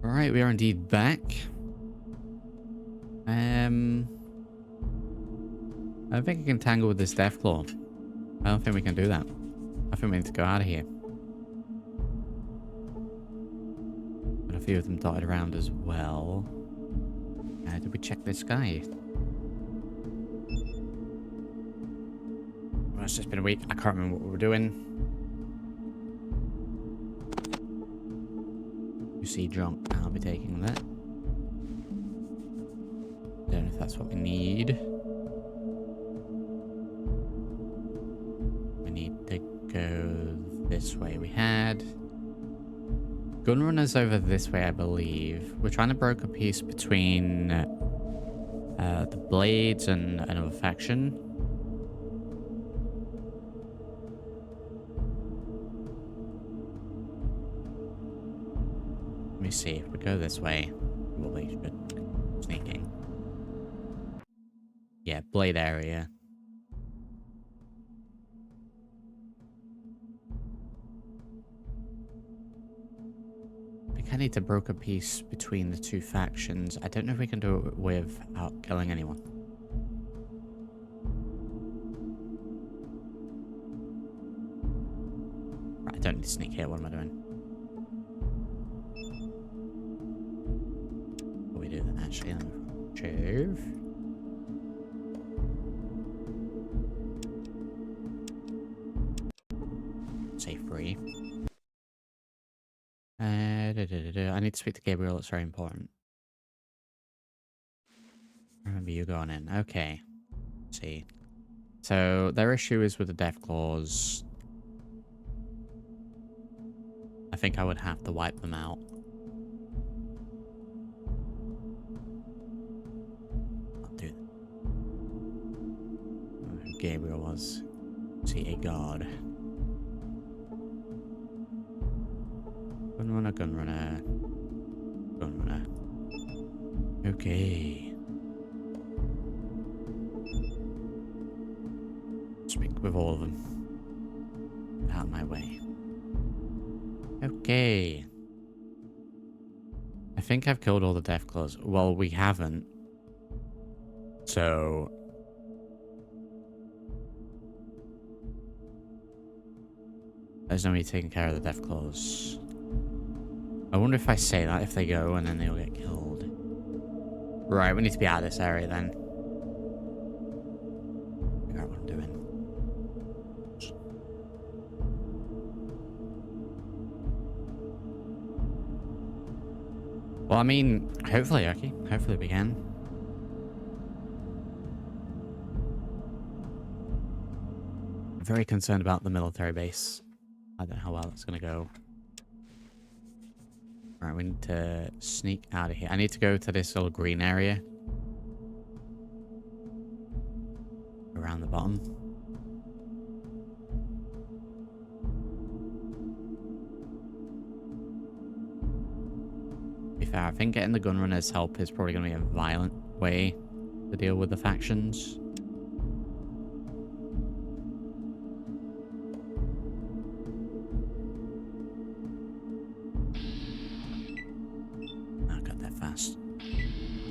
Alright, we are indeed back. I don't think I can tangle with this Deathclaw. I don't think we can do that. I think we need to go out of here. Got a few of them dotted around as well. Did we check this guy? Well, it's just been a week. I can't remember what we were doing. You see drunk. I'll be taking that. Don't know if that's what we need. We need to go this way. We had gunrunners over this way, I believe. We're trying to broker peace between the Blades and another faction. Let me see. If we go this way, we'll be sneaking. Yeah, Blade area. I think I need to broker peace between the two factions. I don't know if we can do it without killing anyone. Right, I don't need to sneak here. What am I doing? What do we do then, actually? Let me shove. Say free. I need to speak to Gabriel. It's very important. Remember you going in. Okay. Let's see. So their issue is with the Deathclaws. I think I would have to wipe them out. I'll do that. Gabriel was. See, a god. Gunrunner, gunrunner. Gunrunner. Okay. Speak with all of them. Out of my way. Okay. I think I've killed all the Deathclaws. Well, we haven't. So... there's no me taking care of the Deathclaws. I wonder if I say that, if they go, and then they'll get killed. Right, we need to be out of this area then. Figure out what I'm doing. Well, I mean, hopefully, okay. Hopefully we can. I'm very concerned about the military base. I don't know how well that's going to go. Alright, we need to sneak out of here. I need to go to this little green area. Around the bottom. To be fair, I think getting the gunrunners' help is probably going to be a violent way to deal with the factions.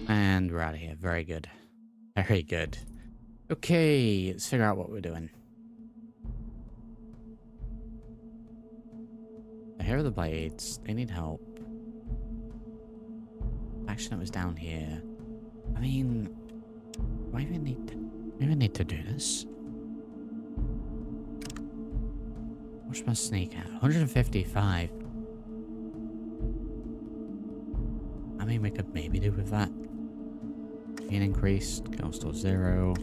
And we're out of here. Very good. Very good. Okay, let's figure out what we're doing. Here are the Blades. They need help. Action that was down here. I mean, do I even need to do this? What's my sneak at? 155. I mean, we could maybe do with that. Gain increased. Kill still 0.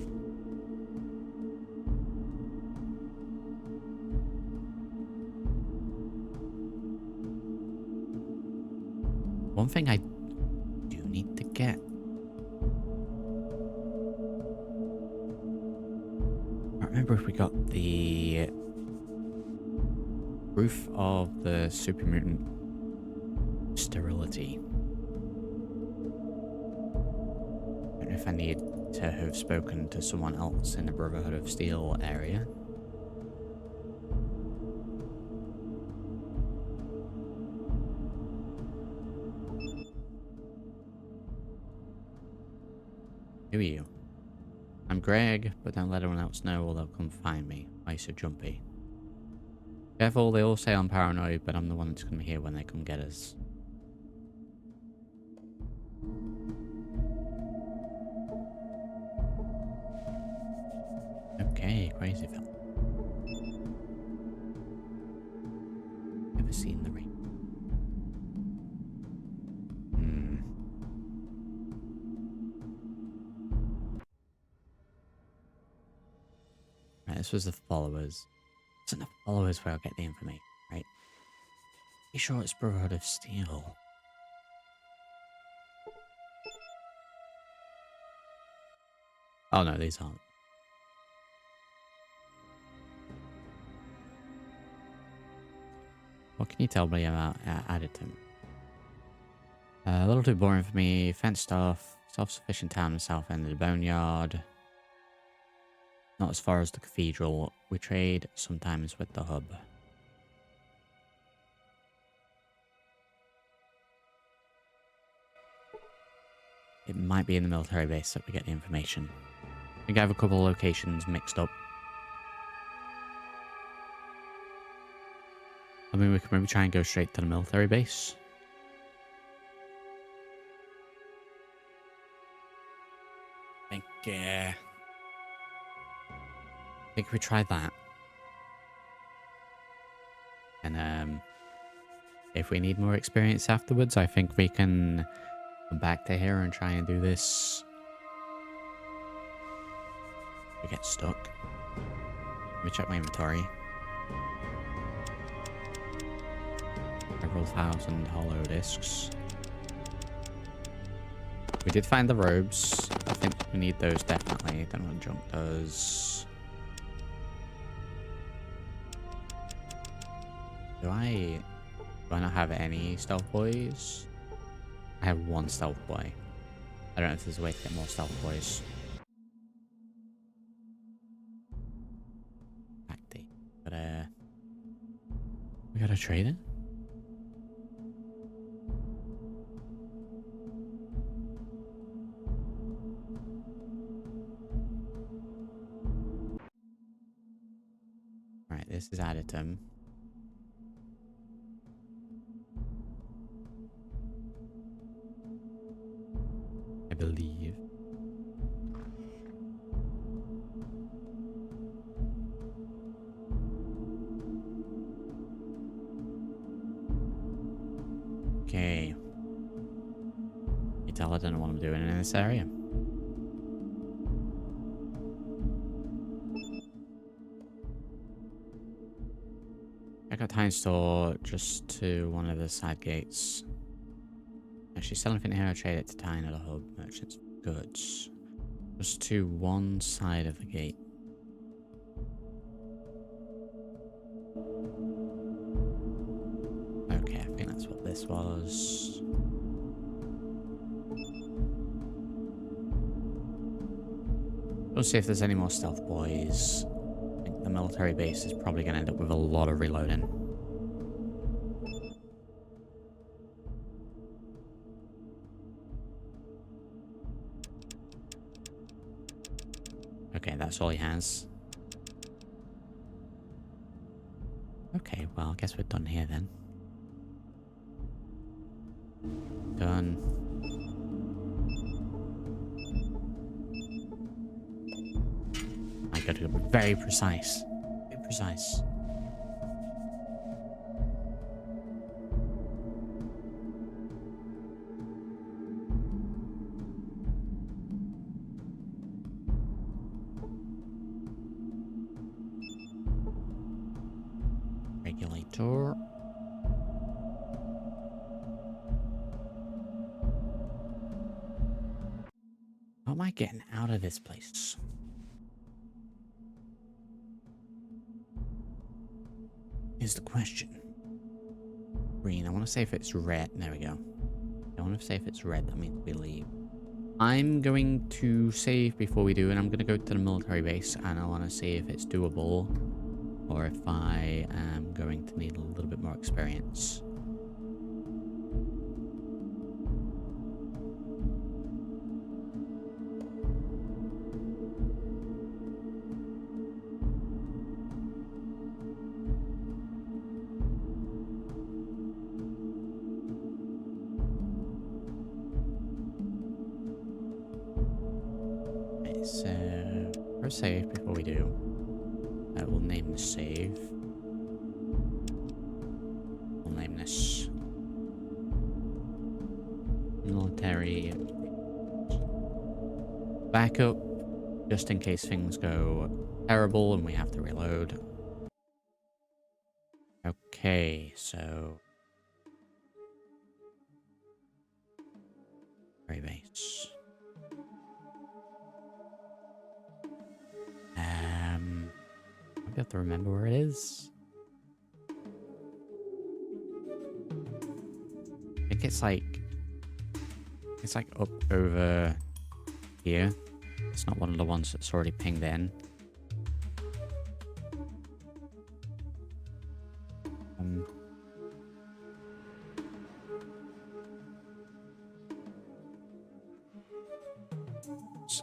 One thing I do need to get. I remember if we got the proof of the super mutant sterility. If I need to have spoken to someone else in the Brotherhood of Steel area. Who are you? I'm Greg, but don't let anyone else know or they'll come find me. Why are you so jumpy? Careful, they all say I'm paranoid, but I'm the one that's gonna be here when they come get us. Okay, crazy fella. Never seen the ring. Right, this was the followers. It's in the followers where I'll get the information, right? Be sure it's Brotherhood of Steel. Oh no, these aren't. What can you tell me about Additum? A little too boring for me. Fenced off, self-sufficient town in the south end of the boneyard. Not as far as the cathedral. We trade sometimes with the hub. It might be in the military base that we get the information. I think I have a couple of locations mixed up. I mean, we could maybe try and go straight to the military base. I think we try that. And if we need more experience afterwards, I think we can come back to here and try and do this. We get stuck. Let me check my inventory. Several thousand hollow discs. We did find the robes. I think we need those definitely. Don't know what junk does. Do I not have any stealth boys? I have one stealth boy. I don't know if there's a way to get more stealth boys. Active. But we got a trader? Right, this is Additum. I believe. Okay. You tell I don't know what I'm doing in this area. I got time store just to one of the side gates. Actually, sell anything here, I trade it to Tyne at a hub. Merchants goods. Just to one side of the gate. Okay, I think that's what this was. We'll see if there's any more stealth boys. I think the military base is probably going to end up with a lot of reloading. Okay, that's all he has. Okay, well, I guess we're done here then. Done. I gotta be very precise. Very precise. Regulator. How am I getting out of this place? Is the question. Green. I want to say if it's red. There we go. I want to say if it's red, that means we leave. I'm going to save before we do, and I'm going to go to the military base, and I want to see if it's doable, or if I am going to need a little bit more experience. Right, so press save before we do. We'll name the save. We'll name this military backup, just in case things go terrible and we have to reload. Okay, so very base. I have to remember where it is. I think it's like up over here. It's not one of the ones that's already pinged in.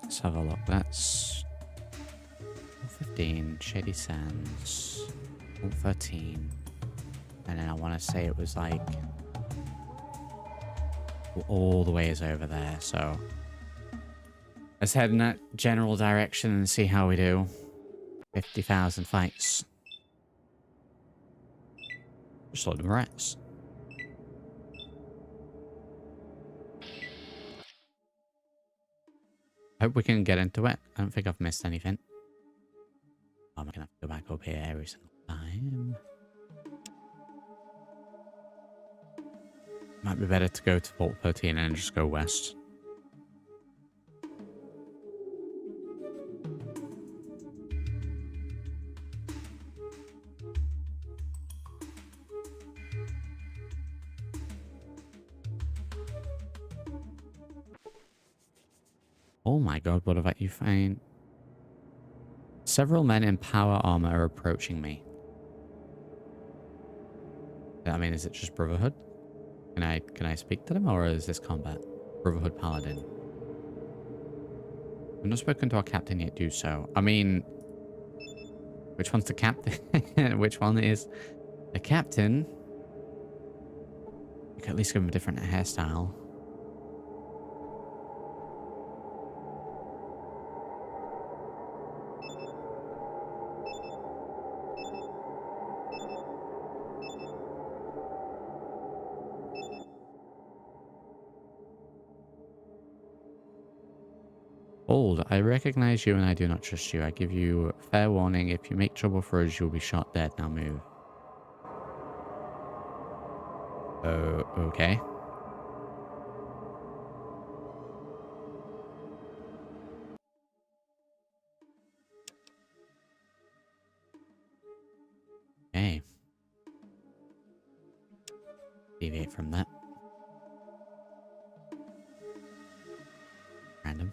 Let's have a look. That's 15, Shady Sands, 13. And then I want to say it was like all the way is over there, so let's head in that general direction and see how we do. 50,000 fights. Just a load of rats. Hope we can get into it. I don't think I've missed anything. Oh, I'm gonna have to go back up here every single time. Might be better to go to Vault 13 and just go west. Oh my god, what have you found? Several men in power armor are approaching me. I mean, is it just Brotherhood? Can I speak to them, or is this combat? Brotherhood Paladin. I've not spoken to our captain yet, do so. I mean, which one's the captain? Which one is the captain? You could at least give him a different hairstyle. Old, I recognize you and I do not trust you. I give you fair warning. If you make trouble for us, you'll be shot dead. Now move. Oh, okay. Okay. Deviate from that. Random.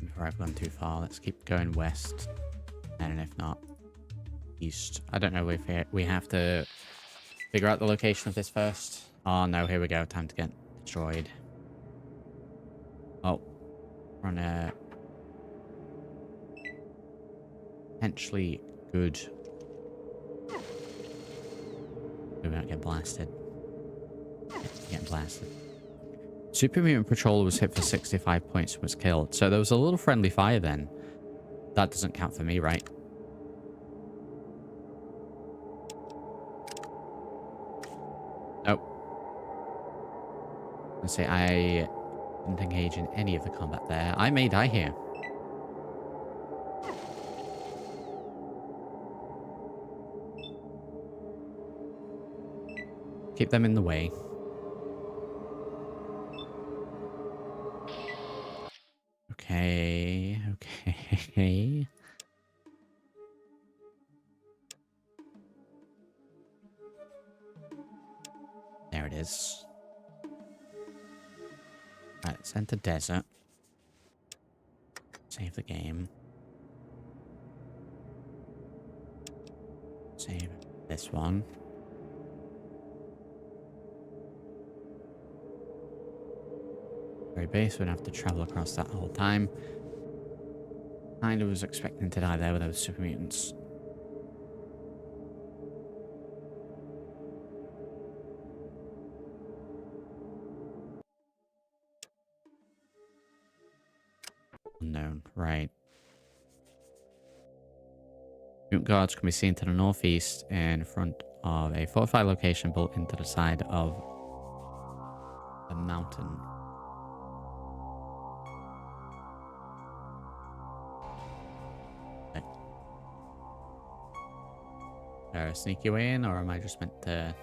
Before I've gone too far, let's keep going west, and if not, east. I don't know if we have to figure out the location of this first. Oh no, here we go. Time to get destroyed. Oh, we're on a potentially good. We won't get blasted. Get blasted. Super Mutant Patrol was hit for 65 points and was killed. So there was a little friendly fire then. That doesn't count for me, right? Nope. Let's say I didn't engage in any of the combat there. I may die here. Keep them in the way. Okay, okay. There it is. Right, let's enter desert. Save the game. Save this one. Very base, we'd have to travel across that whole time. Kind of was expecting to die there with those super mutants. Unknown. Right. Mutant guards can be seen to the northeast in front of a fortified location built into the side of a mountain. Sneak you in, or am I just meant to...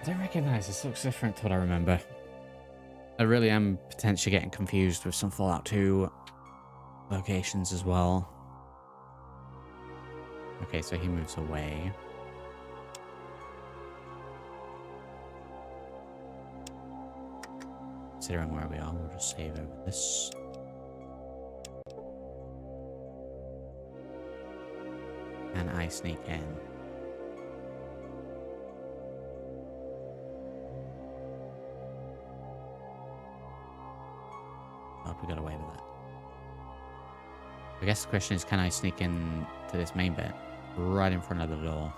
I don't recognize this. Looks different to what I remember. I really am potentially getting confused with some Fallout 2 locations as well. Okay, so he moves away. Considering where we are, we'll just save over this. Can I sneak in? Oh, we got away with that. I guess the question is, can I sneak in to this main bit? Right in front of the door.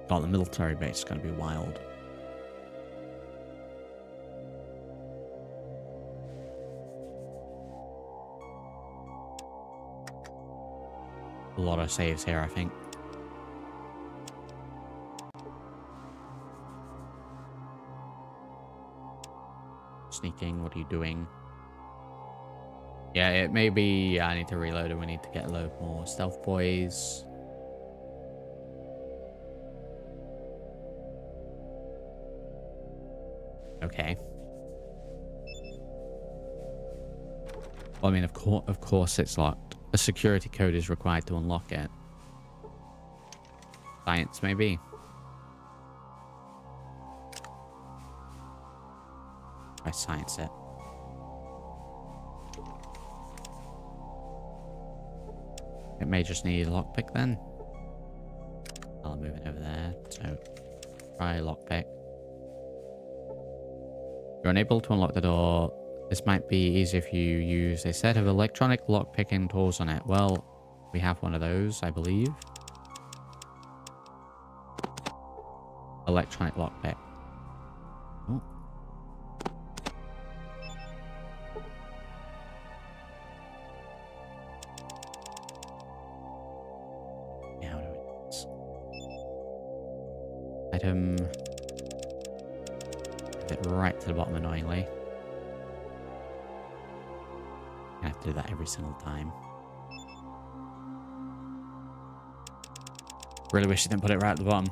God, the military base is going to be wild. A lot of saves here, I think. Sneaking, what are you doing? Yeah, it may be I need to reload and we need to get a load more stealth boys. Okay. Well, I mean, of course it's locked. A security code is required to unlock it. Science, maybe. I science it. It may just need a lockpick then. I'll move it over there. So, try lockpick. You're unable to unlock the door. This might be easier if you use a set of electronic lockpicking tools on it. Well, we have one of those, I believe. Electronic lockpick. Oh. Yeah, how do we do this? Item. Get it right to the bottom, annoyingly. I have to do that every single time. Really wish you didn't put it right at the bottom.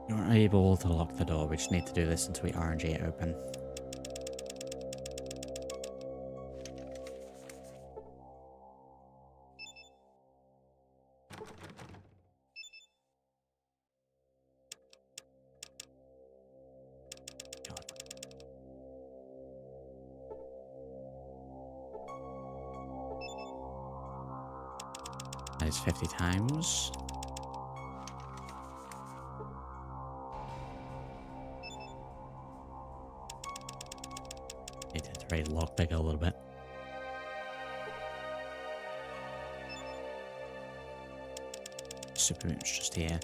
You're unable to lock the door. We just need to do this until we RNG it open. That is 50 times. Need to trade lockpick a little bit. Super mutant's just here.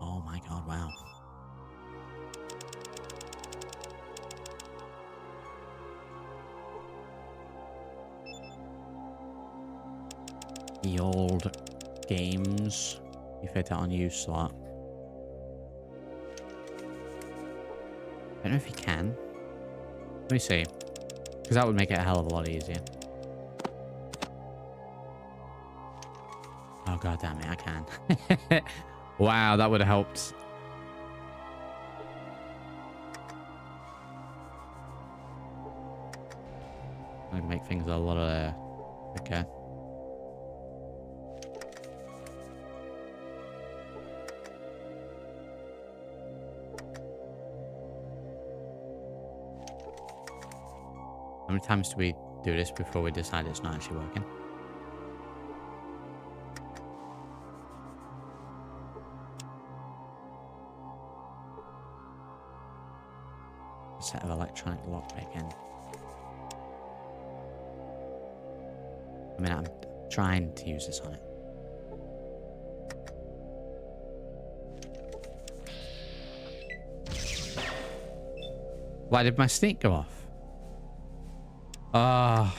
Oh my god, wow. The old games. You fit that on use slot. I don't know if you can. Let me see. Because that would make it a hell of a lot easier. Oh god damn it, I can. Wow, that would have helped. I'd make things a lot quicker. How many times do we do this before we decide it's not actually working? A set of electronic lockpicking. I mean, I'm trying to use this on it. Why did my sneak go off? Ah.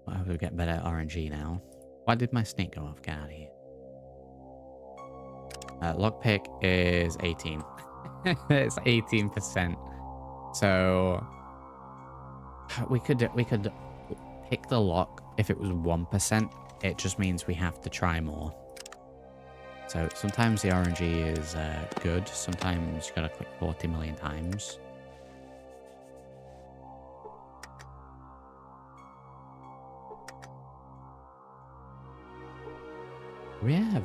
I hope we get better RNG now. Why did my sneak go off? Get out of here. Lockpick is 18. It's 18%. So we could pick the lock if it was 1%. It just means we have to try more. So sometimes the RNG is good. Sometimes you gotta click 40 million times. We have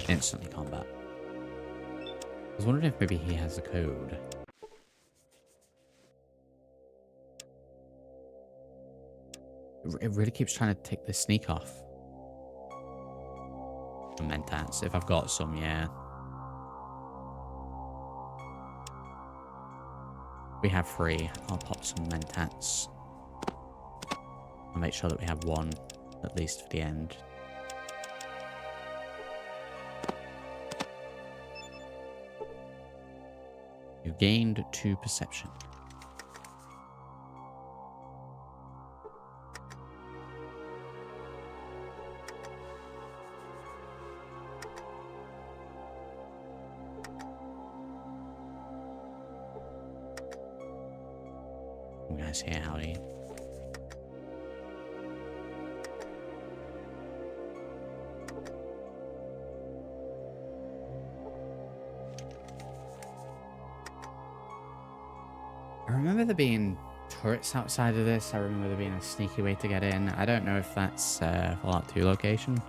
instantly combat. I was wondering if maybe he has a code. It really keeps trying to take the sneak off. Mentats, if I've got some, yeah. We have 3. I'll pop some mentats. I'll make sure that we have 1, at least for the end. You gained 2 perception. You guys here, howdy. I remember there being turrets outside of this. I remember there being a sneaky way to get in. I don't know if that's Fallout 2 location.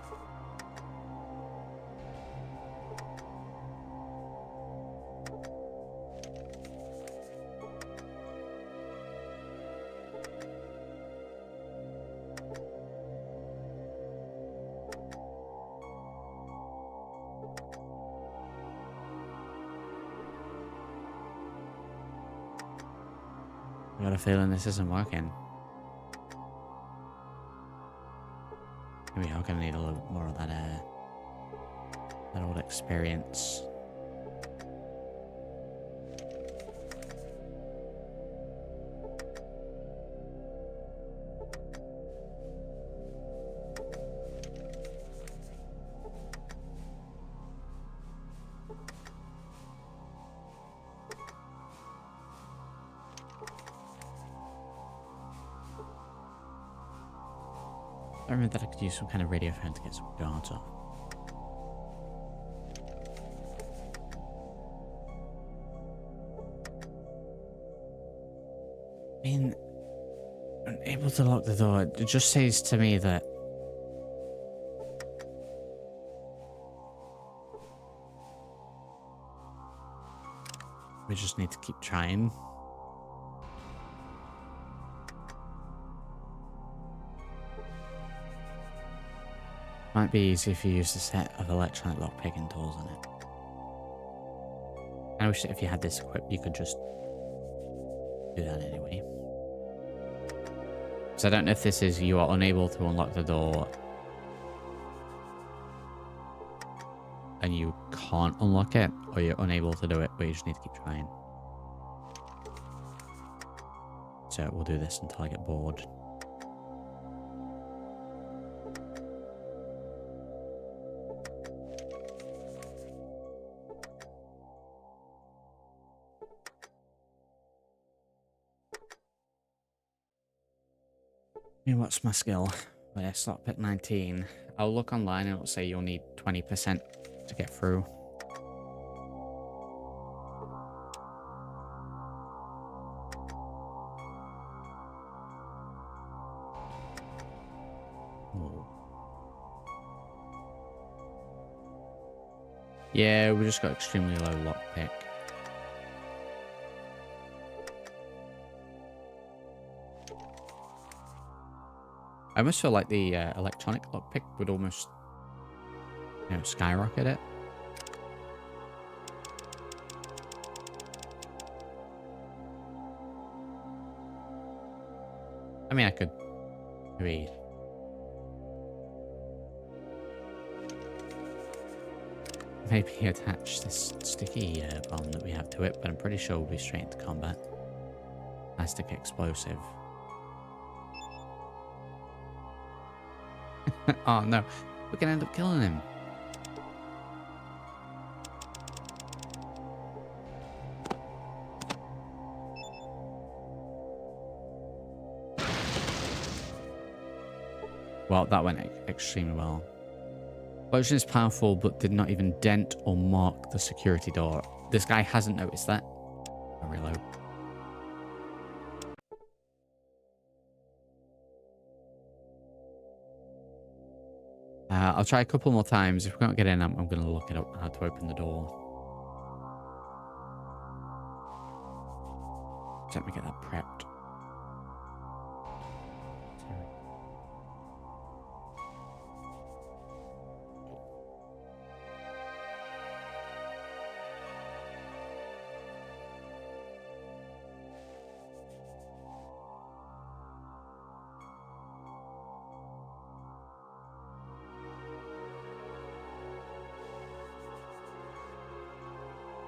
I got a feeling this isn't working. Maybe I'm gonna need a little bit more of that old experience. I remember that I could use some kind of radio phone to get some guards off. I mean, unable to lock the door. It just says to me that we just need to keep trying. Might be easy if you use a set of electronic lockpicking tools on it. I wish that if you had this equipped, you could just do that anyway. So I don't know if this is you are unable to unlock the door and you can't unlock it, or you're unable to do it, but you just need to keep trying. So we'll do this until I get bored. What's my skill? Well, yeah, slot pick 19. I'll look online and it'll say you'll need 20% to get through. Ooh. Yeah, we just got extremely low lockpick. I almost feel like the electronic lockpick would almost, you know, skyrocket it. I mean, I could maybe attach this sticky bomb that we have to it, but I'm pretty sure we'll be straight into combat. Plastic explosive. Oh no, we're gonna end up killing him. Well, that went extremely well. Explosion is powerful, but did not even dent or mark the security door. This guy hasn't noticed that. I'll reload. I'll try a couple more times. If we can't get in, I'm going to look it up how to open the door. Let me get that prepped.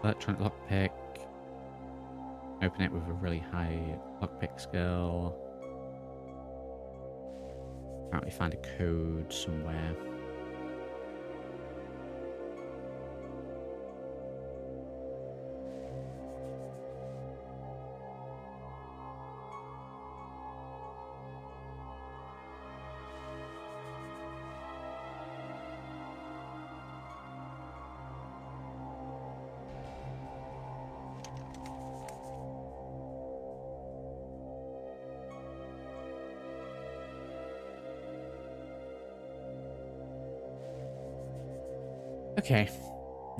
Electronic lockpick. Open it with a really high lockpick skill. Apparently find a code somewhere. Okay.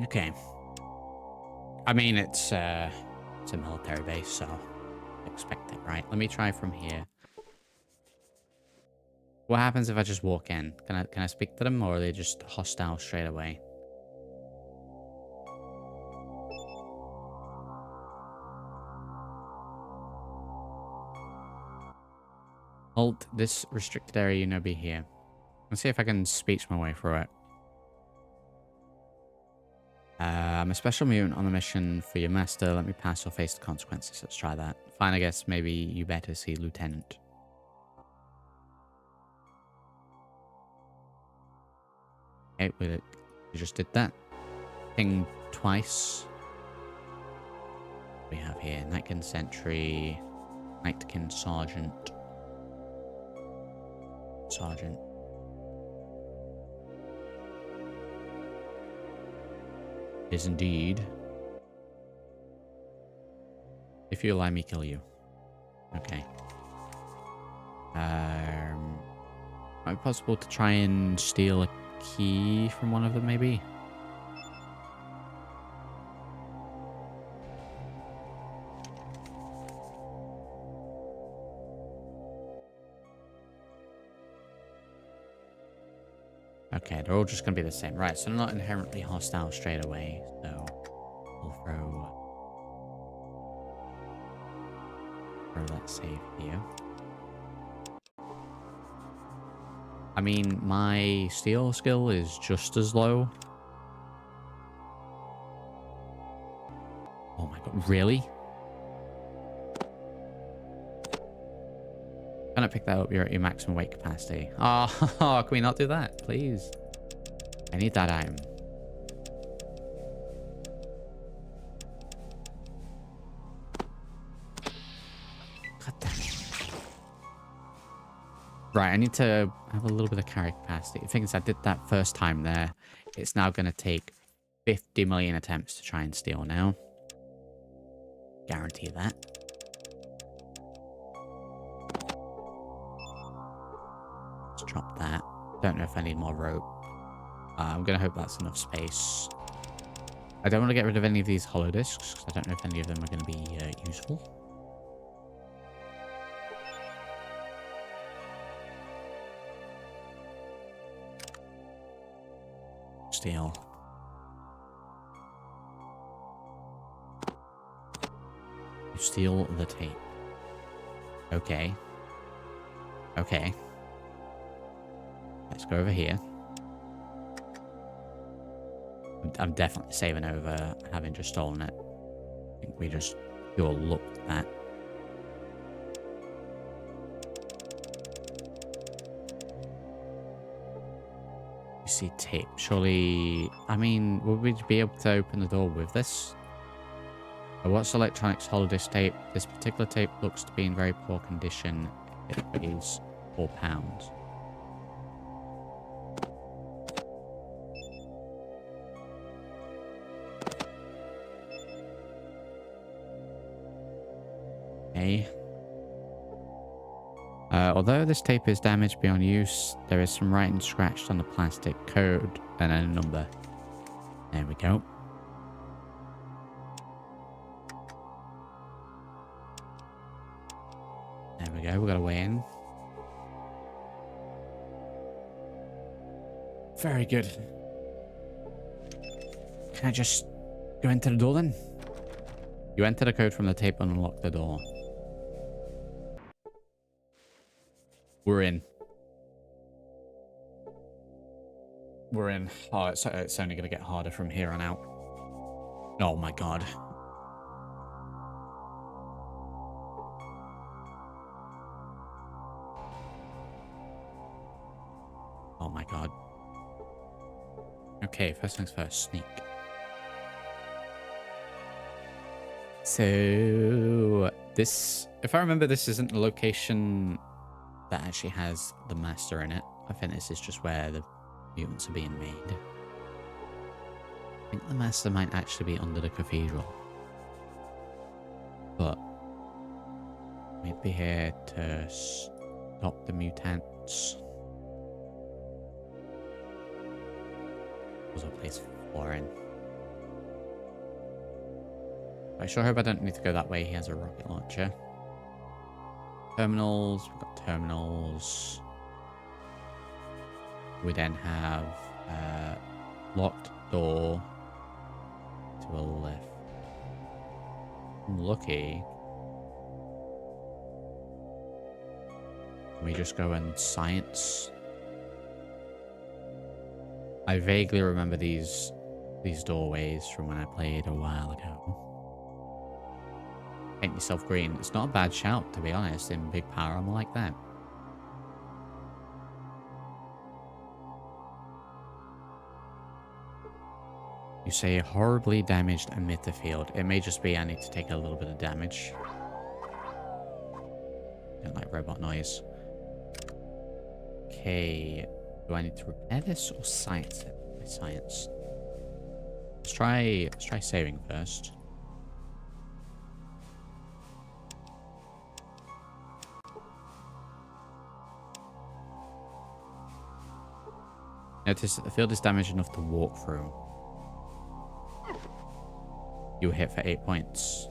Okay. I mean, it's a military base, so expect it, right? Let me try from here. What happens if I just walk in? Can I speak to them, or are they just hostile straight away? Halt this restricted area, you know, be here. Let's see if I can speech my way through it. I'm a special mutant on a mission for your master. Let me pass or face the consequences. Let's try that. Fine, I guess maybe you better see Lieutenant. Okay, with it. You just did that. Ping twice. What do we have here? Nightkin Sentry. Nightkin Sergeant. Sergeant. Is indeed. If you allow me, kill you. Okay. Might be possible to try and steal a key from one of them, maybe? Okay, they're all just going to be the same. Right, so they're not inherently hostile straight away, so we'll throw that save here. I mean, my steal skill is just as low. Oh my god, really? Can I pick that up? You're at your maximum weight capacity. Oh, can we not do that, please? I need that item. God damn it. Right, I need to have a little bit of carry capacity. The thing is, I did that first time there. It's now going to take 50 million attempts to try and steal now. Guarantee that. Drop that. Don't know if I need more rope. I'm gonna hope that's enough space. I don't want to get rid of any of these hollow discs because I don't know if any of them are going to be useful. Steel. You steal the tape. Okay. Okay. Let's go over here. I'm definitely saving over having just stolen it. I think we just pure looked at that. You see tape. Surely, I mean, would we be able to open the door with this? What's electronics holodeck tape? This particular tape looks to be in very poor condition. It weighs 4 pounds. Okay. Although this tape is damaged beyond use, there is some writing scratched on the plastic code and a number. There we go. There we go, we got a way in. Very good. Can I just go into the door then? You enter the code from the tape and unlock the door. We're in. We're in. Oh, it's only going to get harder from here on out. Oh my god. Oh my god. Okay, first things first, sneak. So, this, if I remember, this isn't the location that actually has the master in it. I think this is just where the mutants are being made. I think the master might actually be under the cathedral. But we'd be here to stop the mutants. There's a place for in. I sure hope I don't need to go that way. He has a rocket launcher. Terminals. We've got terminals. We then have a locked door to a left. I'm lucky. We just go in science. I vaguely remember these doorways from when I played a while ago. Paint yourself green. It's not a bad shout, to be honest, in big power armor like that. You say horribly damaged emitter field. It may just be I need to take a little bit of damage. Don't like robot noise. Okay. Do I need to repair this or science it? My science. Let's try saving first. Notice that the field is damaged enough to walk through. You were hit for 8 points.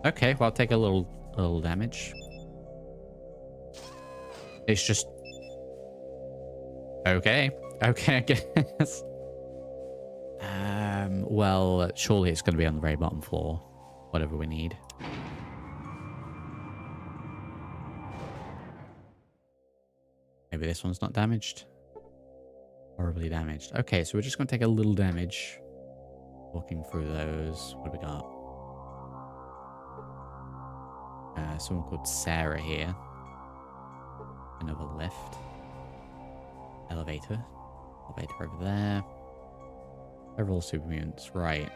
Okay, well, I'll take a little damage. It's just... Okay, I guess. Well, surely it's going to be on the very bottom floor. Whatever we need. Maybe this one's not damaged. Horribly damaged. Okay, so we're just going to take a little damage. Walking through those. What do we got? Someone called Sarah here. Another lift. Elevator. Elevator over there. Several super mutants. Right.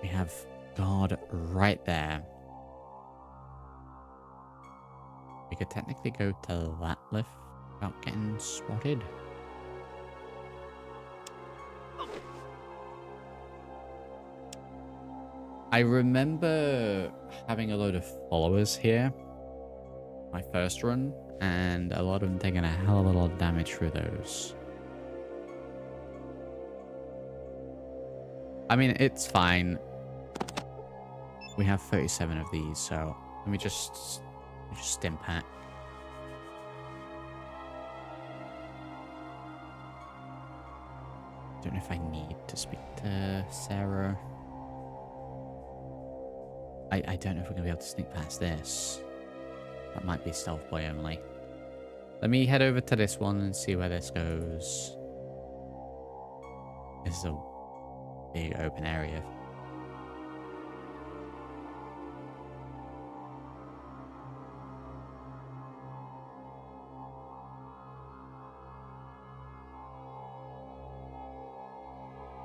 We have God right there. We could technically go to that lift without getting spotted. I remember having a load of followers here. My first run. And a lot of them taking a hell of a lot of damage through those. I mean, it's fine. We have 37 of these, so let me just stim pack. Don't know if I need to speak to Sarah. I don't know if we're going to be able to sneak past this. That might be stealth boy only. Let me head over to this one and see where this goes. This is a big open area.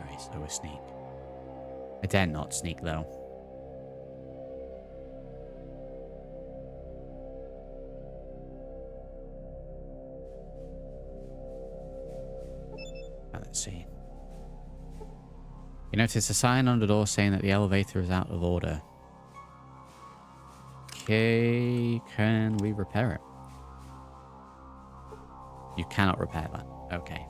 Very slow a sneak. I dare not sneak though. Let's see. You notice a sign on the door saying that the elevator is out of order. Okay, can we repair it? You cannot repair that. Okay.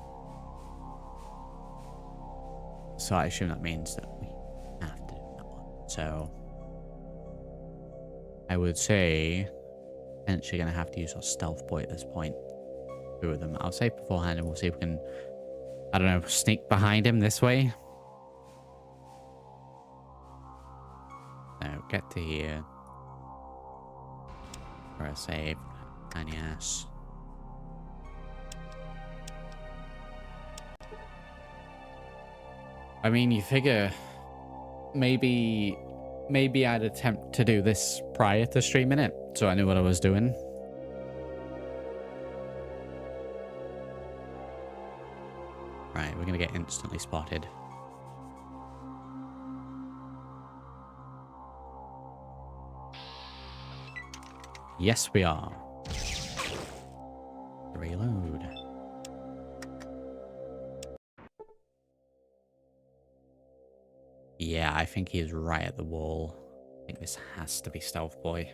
So I assume that means that we have to do that one. So I would say potentially going to have to use our stealth boy at this point. Two of them. I'll save beforehand and we'll see if we can, I don't know, sneak behind him this way. No, get to here. For a save. Tiny ass. I mean, you figure maybe I'd attempt to do this prior to streaming it, so I knew what I was doing. Right, we're gonna get instantly spotted. Yes, we are. Reload. Yeah, I think he's right at the wall. I think this has to be Stealth Boy.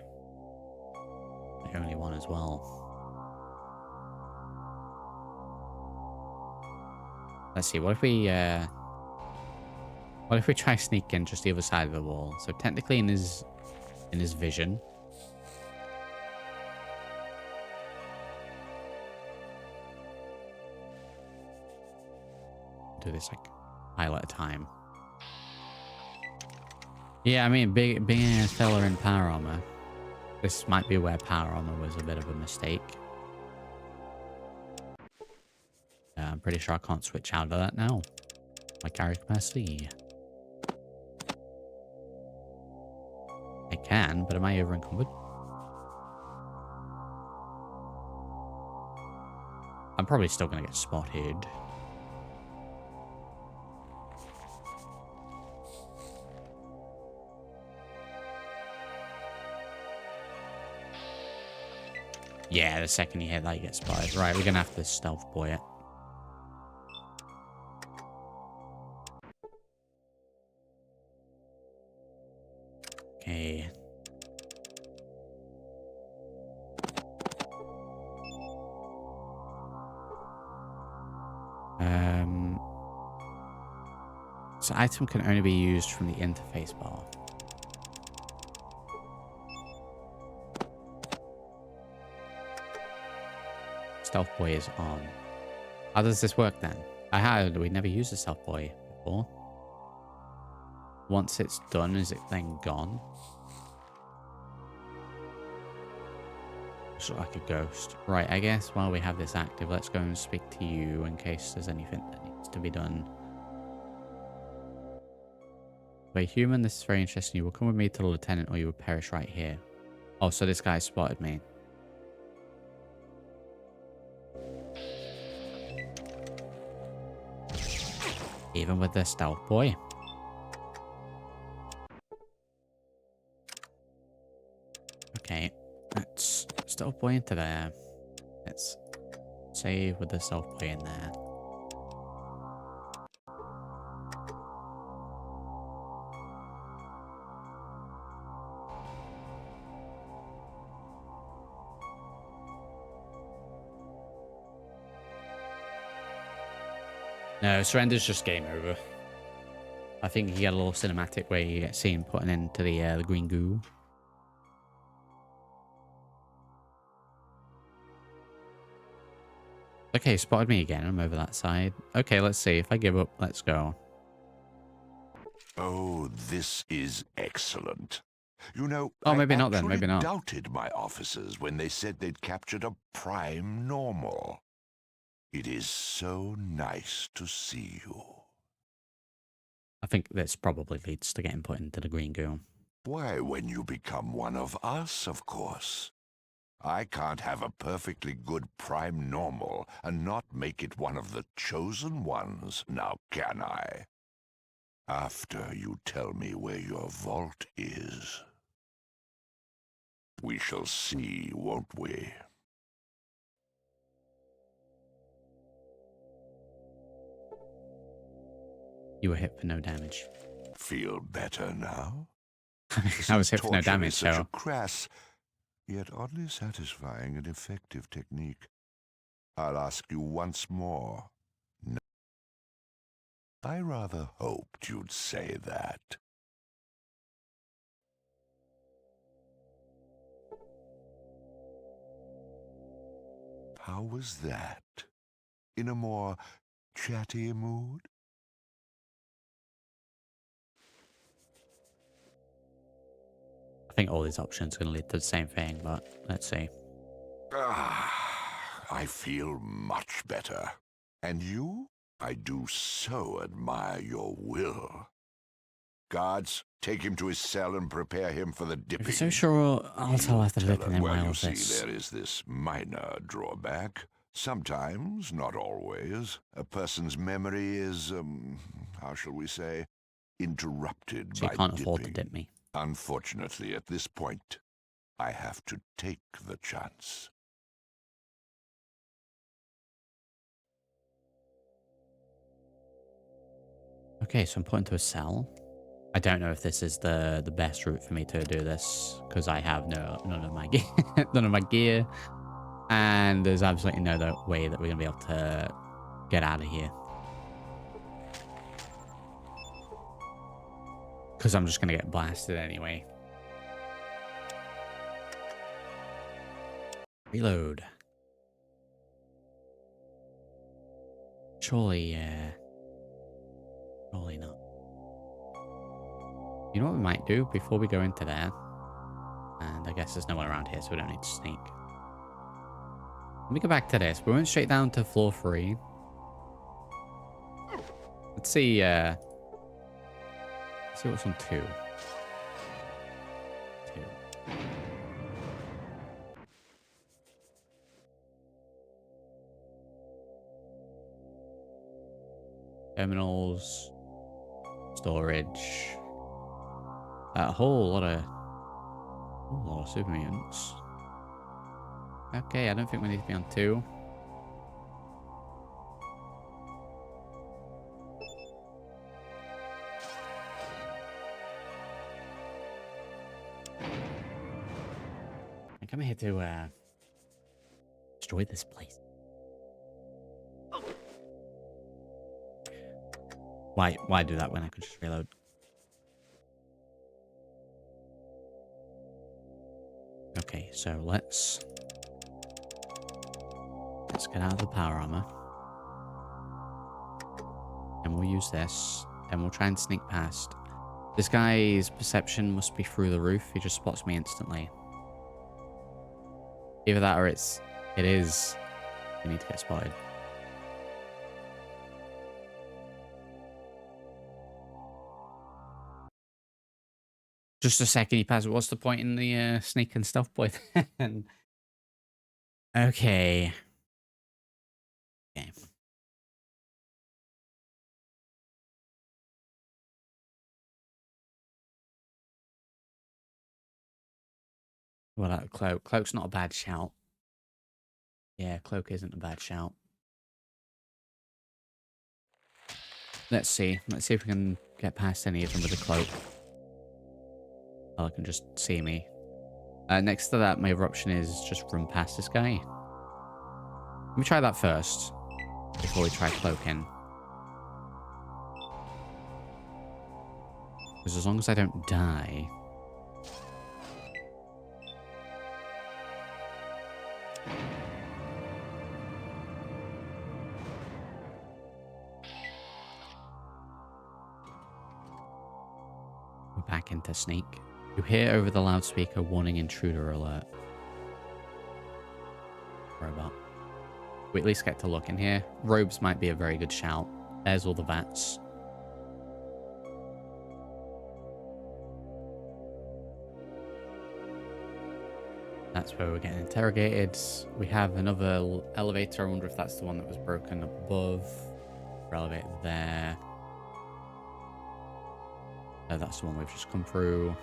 The only one as well. Let's see, what if we try sneaking just the other side of the wall? So technically in his vision. Do this like mile at a time. Yeah, I mean, being a fella in power armor, this might be where power armor was a bit of a mistake. I'm pretty sure I can't switch out of that now. My carry capacity. I can, but am I over encumbered? I'm probably still gonna get spotted. Yeah, the second you hit that, you get spotted. Right, we're gonna have to stealth boy it. Okay. So item can only be used from the interface bar. Stealth boy is on. How does this work then? We never used a stealth boy before. Once it's done, is it then gone? Looks like a ghost. Right, I guess while we have this active, let's go and speak to you in case there's anything that needs to be done. Wait, human, this is very interesting. You will come with me to the lieutenant or you will perish right here. Oh, so this guy spotted me. Even with the stealth boy. Okay, let's stealth boy into there. Let's save with the stealth boy in there. No, surrender's just game over. I think you get a little cinematic where you get seen putting into the green goo. Okay, spotted me again. I'm over that side. Okay, let's see. If I give up, let's go. Oh, this is excellent. You know, Oh, I maybe not then. actually Maybe not. doubted my officers when they said they'd captured a prime normal. It is so nice to see you. I think this probably leads to getting put into the green goo. Why, when you become one of us, of course. I can't have a perfectly good prime normal and not make it one of the chosen ones, now can I? After you tell me where your vault is. We shall see, won't we? You were hit for no damage. Feel better now? I was Since hit for no torture damage, is such so... a crass, yet oddly satisfying and effective technique, I'll ask you once more. No, I rather hoped you'd say that. How was that? In a more chatty mood? I think all these options are going to lead to the same thing, but let's see. I feel much better. And you? I do so admire your will. Guards, take him to his cell and prepare him for the dipping. If you're so sure, I'll tell after the dipping in my Well, you office. see, there is this minor drawback. Sometimes, not always, a person's memory is, how shall we say, interrupted So you by can't afford to dipping. dip me. Unfortunately, at this point, I have to take the chance. Okay, so I'm put into a cell. I don't know if this is the best route for me to do this because I have none of my gear, none of my gear, and there's absolutely no way that we're gonna be able to get out of here because I'm just gonna get blasted anyway. Reload. Surely, surely not. You know what we might do before we go into there? And I guess there's no one around here, so we don't need to sneak. Let me go back to this. We went straight down to floor 3. Let's see what's on 2. 2. Terminals. Storage. A whole lot of super mutants. Okay, I don't think we need to be on 2. I come here to destroy this place. Why do that when I could just reload? Okay, so let's get out of the power armor. And we'll use this. And we'll try and sneak past. This guy's perception must be through the roof. He just spots me instantly. Either that or it is. We need to get spotted. Just a second, he passed. What's the point in the sneak and stealth boy then? Okay. Okay. Well, that cloak. Cloak's not a bad shout. Yeah, cloak isn't a bad shout. Let's see. Let's see if we can get past any of them with a cloak. Oh, I can just see me. Next to that, my other option is just run past this guy. Let me try that first, before we try cloaking. Because as long as I don't die... break into sneak. You hear over the loudspeaker warning intruder alert. Robot. We at least get to look in here. Robes might be a very good shout. There's all the vats. That's where we're getting interrogated. We have another elevator. I wonder if that's the one that was broken up above. Elevator there. Oh, that's the one we've just come through.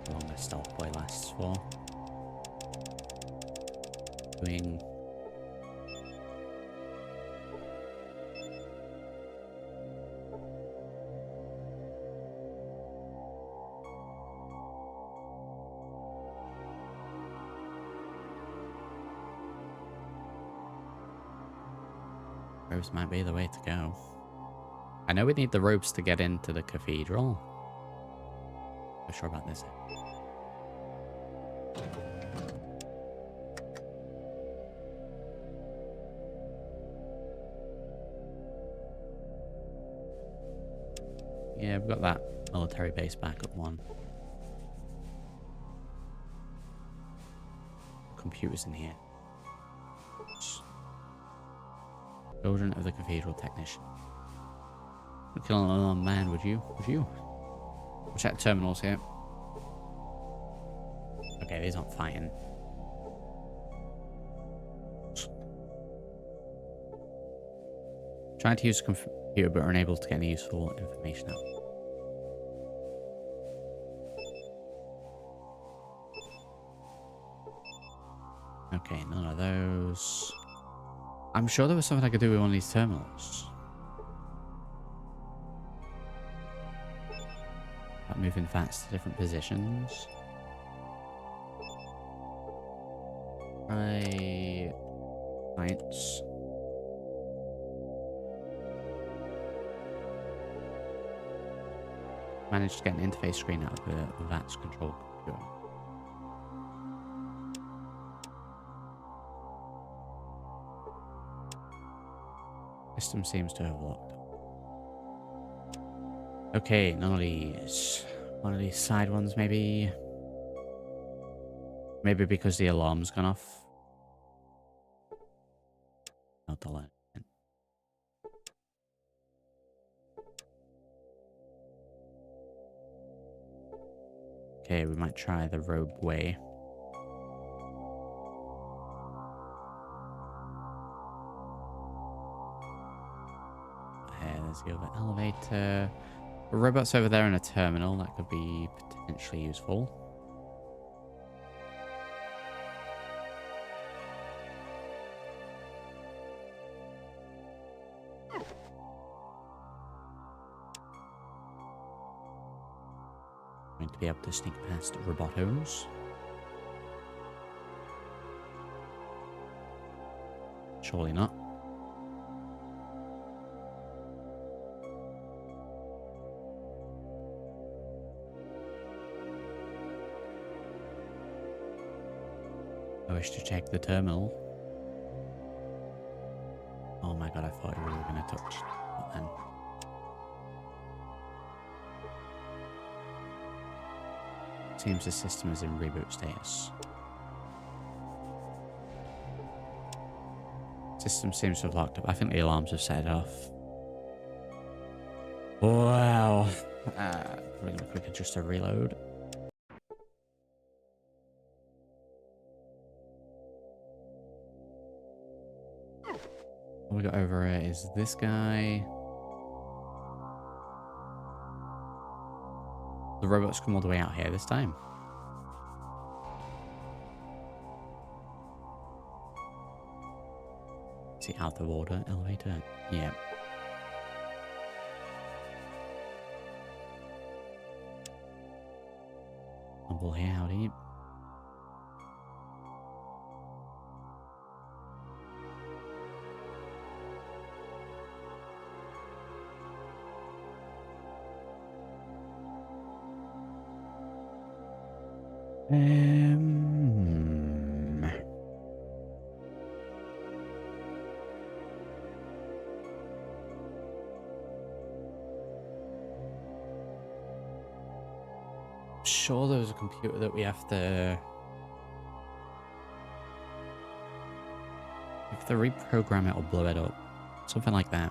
How long this stealth play lasts for. Doing... Robes might be the way to go. I know we need the robes to get into the cathedral. Not sure about this. Yeah, we've got that military base backup one. Computers in here. Children of the cathedral technician. Kill an unarmed man, would you? Would you? We'll check terminals here. Okay, these aren't fighting. Trying to use a computer but are unable to get any useful information out. Okay, none of those. I'm sure there was something I could do with one of these terminals. Like moving fast to different positions. Right. Science. Managed to get an interface screen out of the VATS control computer. System seems to have locked. Okay, none of these. One of these side ones, maybe. Maybe because the alarm's gone off. Not the light. Okay, we might try the robe way. There's the other elevator. A robot's over there in a terminal. That could be potentially useful. Going to be able to sneak past robotos. Surely not. I wish to check the terminal. Oh my god, I thought we were going to touch that then. Seems the system is in reboot status. System seems to have locked up. I think the alarms have set it off. Wow. Really quick, just a reload. What we got over here is this guy. The robots come all the way out here this time. Is it out of order elevator? Yeah. Humble here, howdy. sure there was a computer that we have to reprogram it or blow it up. Something like that.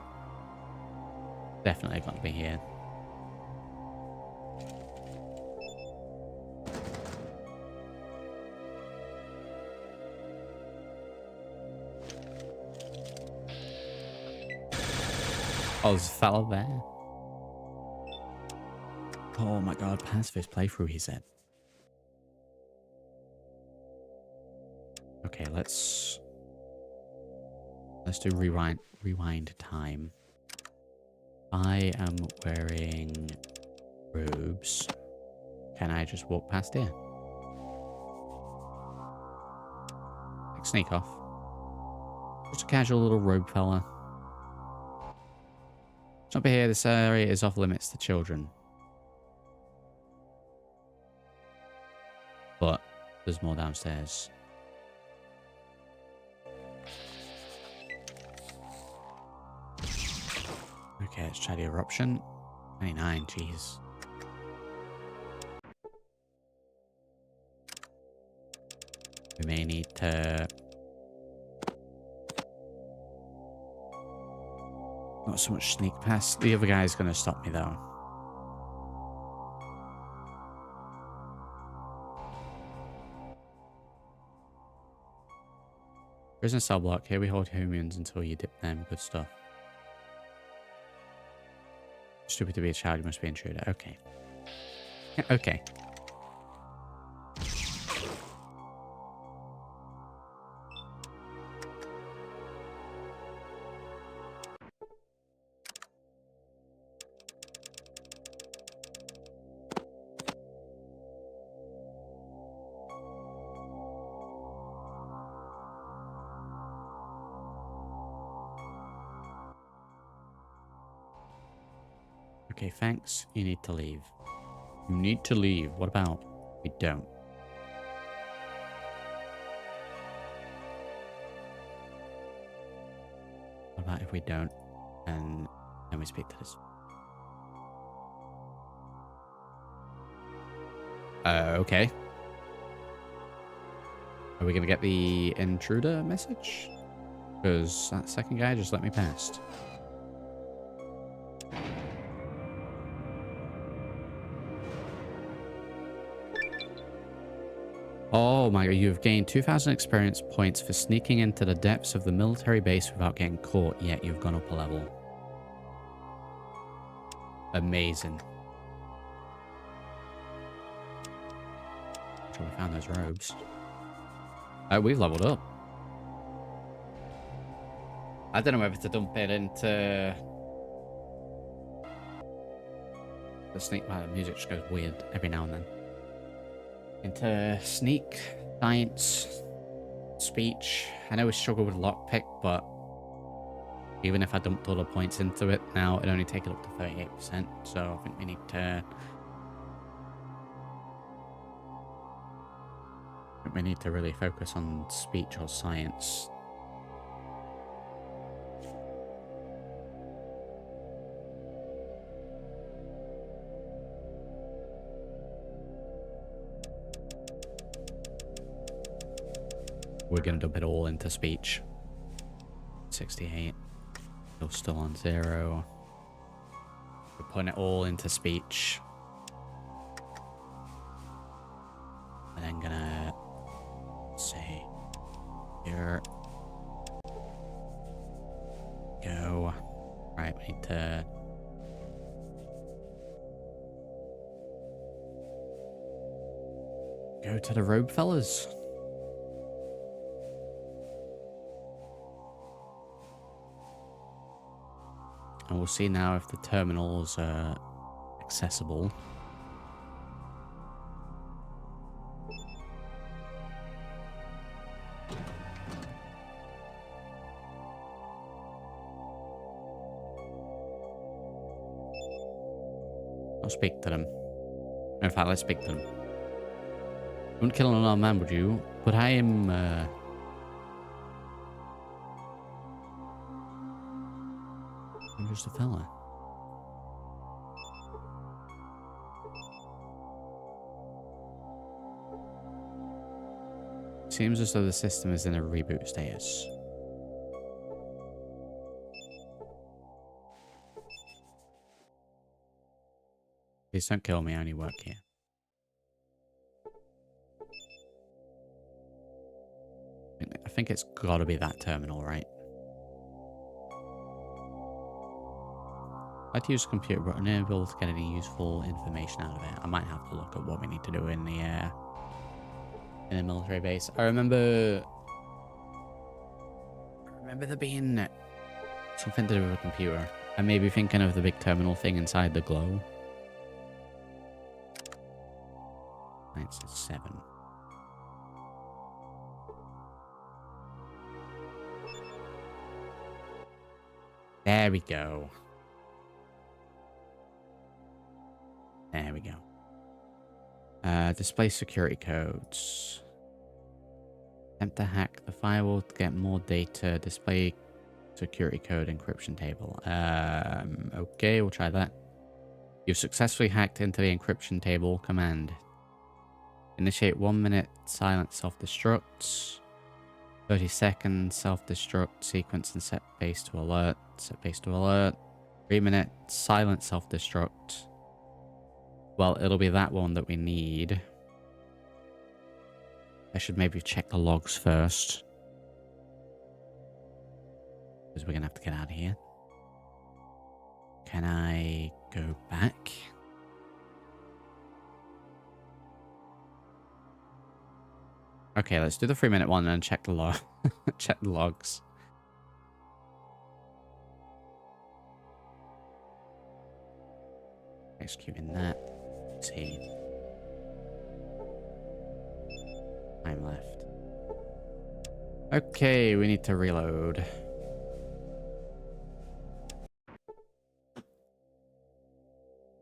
Definitely got to be here. Oh, there's a fellow there. Oh my god, pacifist playthrough, he said. Okay, let's do rewind time. I am wearing robes. Can I just walk past here? Like sneak off. Just a casual little robe fella. Jump here, this area is off limits to children. But there's more downstairs. Okay, let's try the eruption. 29, jeez. We may need to... Not so much sneak past. The other guy's going to stop me, though. Prison cell block. Here we hold humans until you dip them. Good stuff. Stupid to be a child, you must be an intruder. Okay. Okay. Okay, thanks. You need to leave. You need to leave. What about we don't? What about if we don't and then we speak to this? Okay. Are we going to get the intruder message? Because that second guy just let me past. Oh my god, you've gained 2,000 experience points for sneaking into the depths of the military base without getting caught, yet you've gone up a level. Amazing. Sure, we found those robes. We've leveled up. I don't know whether to dump it into the sneak. Wow, the music just goes weird every now and then. Into sneak, science, speech. I know we struggle with lockpick, but even if I dumped all the points into it now, it'd only take it up to 38%. So I think we need to... really focus on speech or science. We're going to dump it all into speech. 68. You're still on 0. We're putting it all into speech. And then gonna say here. Go. Right, we need to... go to the robe fellas. And we'll see now if the terminals are accessible. I'll speak to them. In fact, let's speak to them. You wouldn't kill an unarmed man, would you? But I am... I'm just a fella. 'Cause Seems as though the system is in a reboot status. Please don't kill me, I only work here. I think it's gotta be that terminal, right? I'd use a computer, but unable to get any useful information out of it. I might have to look at what we need to do in the military base. I remember there being something to do with a computer. I may be thinking of the big terminal thing inside the glow. 967. There we go. There we go. Display security codes. Attempt to hack the firewall to get more data. Display security code encryption table. Okay, we'll try that. You've successfully hacked into the encryption table. Command. Initiate 1 minute silent self-destruct. 30-second self-destruct sequence and set base to alert. Set base to alert. 3 minute silent self-destruct. Well, it'll be that one that we need. I should maybe check the logs first. Because we're going to have to get out of here. Can I go back? Okay, let's do the 3 minute one and check the log. Check the logs. Executing that. Let's see. Time left. Okay, we need to reload.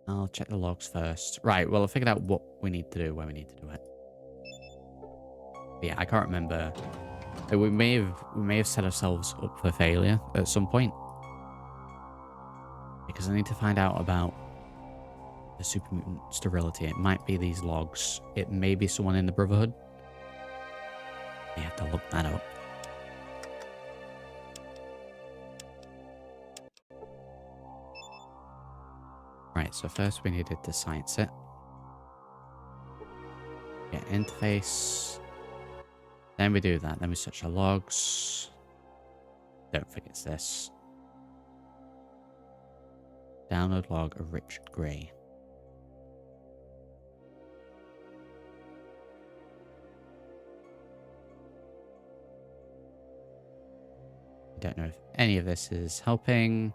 I'll check the logs first. Right, well, I figured out what we need to do when we need to do it. But yeah, I can't remember. We may have set ourselves up for failure at some point. Because I need to find out about the super mutant sterility. It might be these logs. It may be someone in the Brotherhood. I have to look that up. Right, so first we needed to science it. Get interface. Then we do that. Then we search the logs. Don't think it's this. Download log of Richard Gray. I don't know if any of this is helping.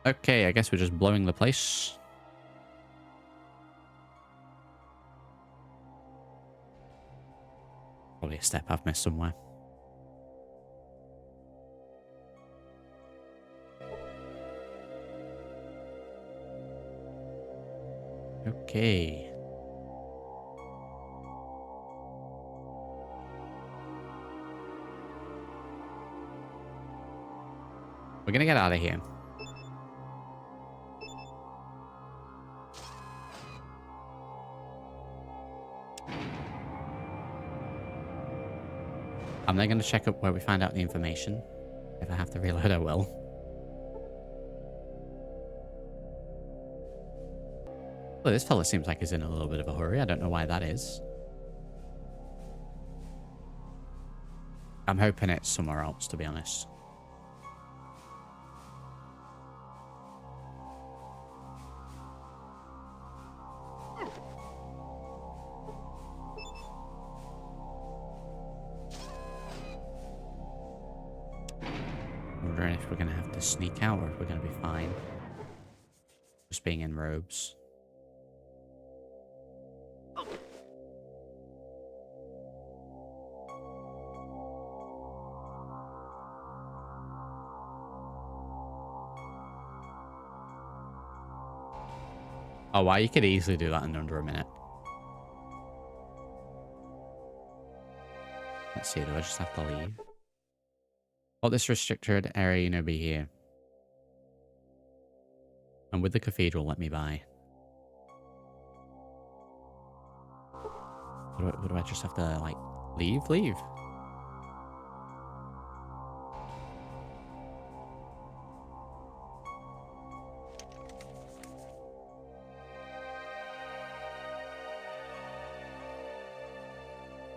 Okay, I guess we're just blowing the place. Probably a step I've missed somewhere. Okay. We're gonna get out of here. I'm then going to check up where we find out the information. If I have to reload, I will. Well, this fella seems like he's in a little bit of a hurry. I don't know why that is. I'm hoping it's somewhere else, to be honest. Wondering if we're going to have to sneak out or if we're going to be fine. Just being in robes. Oh, wow, you could easily do that in under a minute. Let's see, do I just have to leave? Oh, this restricted area, you know, be here. And with the cathedral, let me by. What do I just have to, like, leave? Leave?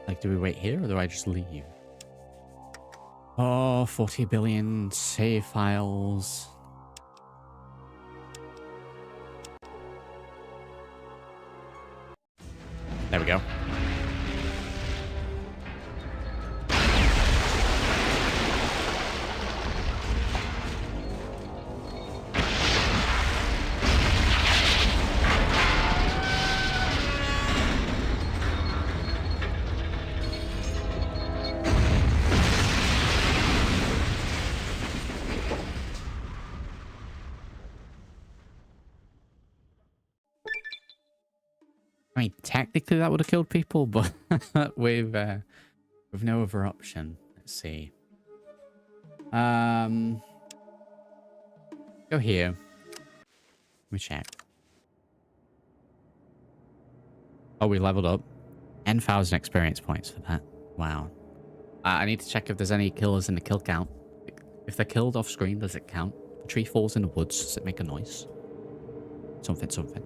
Like, do we wait here or do I just leave? Oh, 40 billion save files. There we go. I mean, technically that would have killed people, but with no other option. Let's see. Go here. Let me check. Oh, we leveled up. 10,000 experience points for that. Wow. I need to check if there's any killers in the kill count. If they're killed off screen, does it count? If a tree falls in the woods, does it make a noise? Something.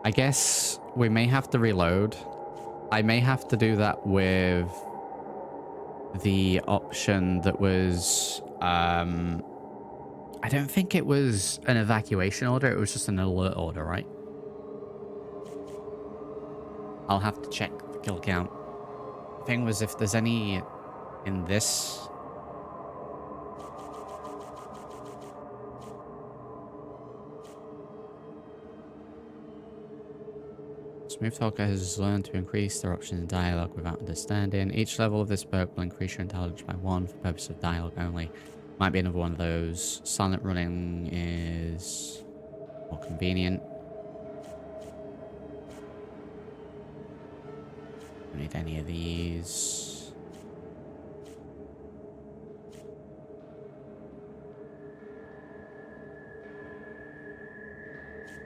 I guess we may have to reload. I may have to do that with the option that was... I don't think it was an evacuation order. It was just an alert order, right? I'll have to check the kill count. The thing was, if there's any in this... Smooth Talker has learned to increase their options in dialogue without understanding. Each level of this perk will increase your intelligence by 1 for purpose of dialogue only. Might be another one of those. Silent running is more convenient. Don't need any of these.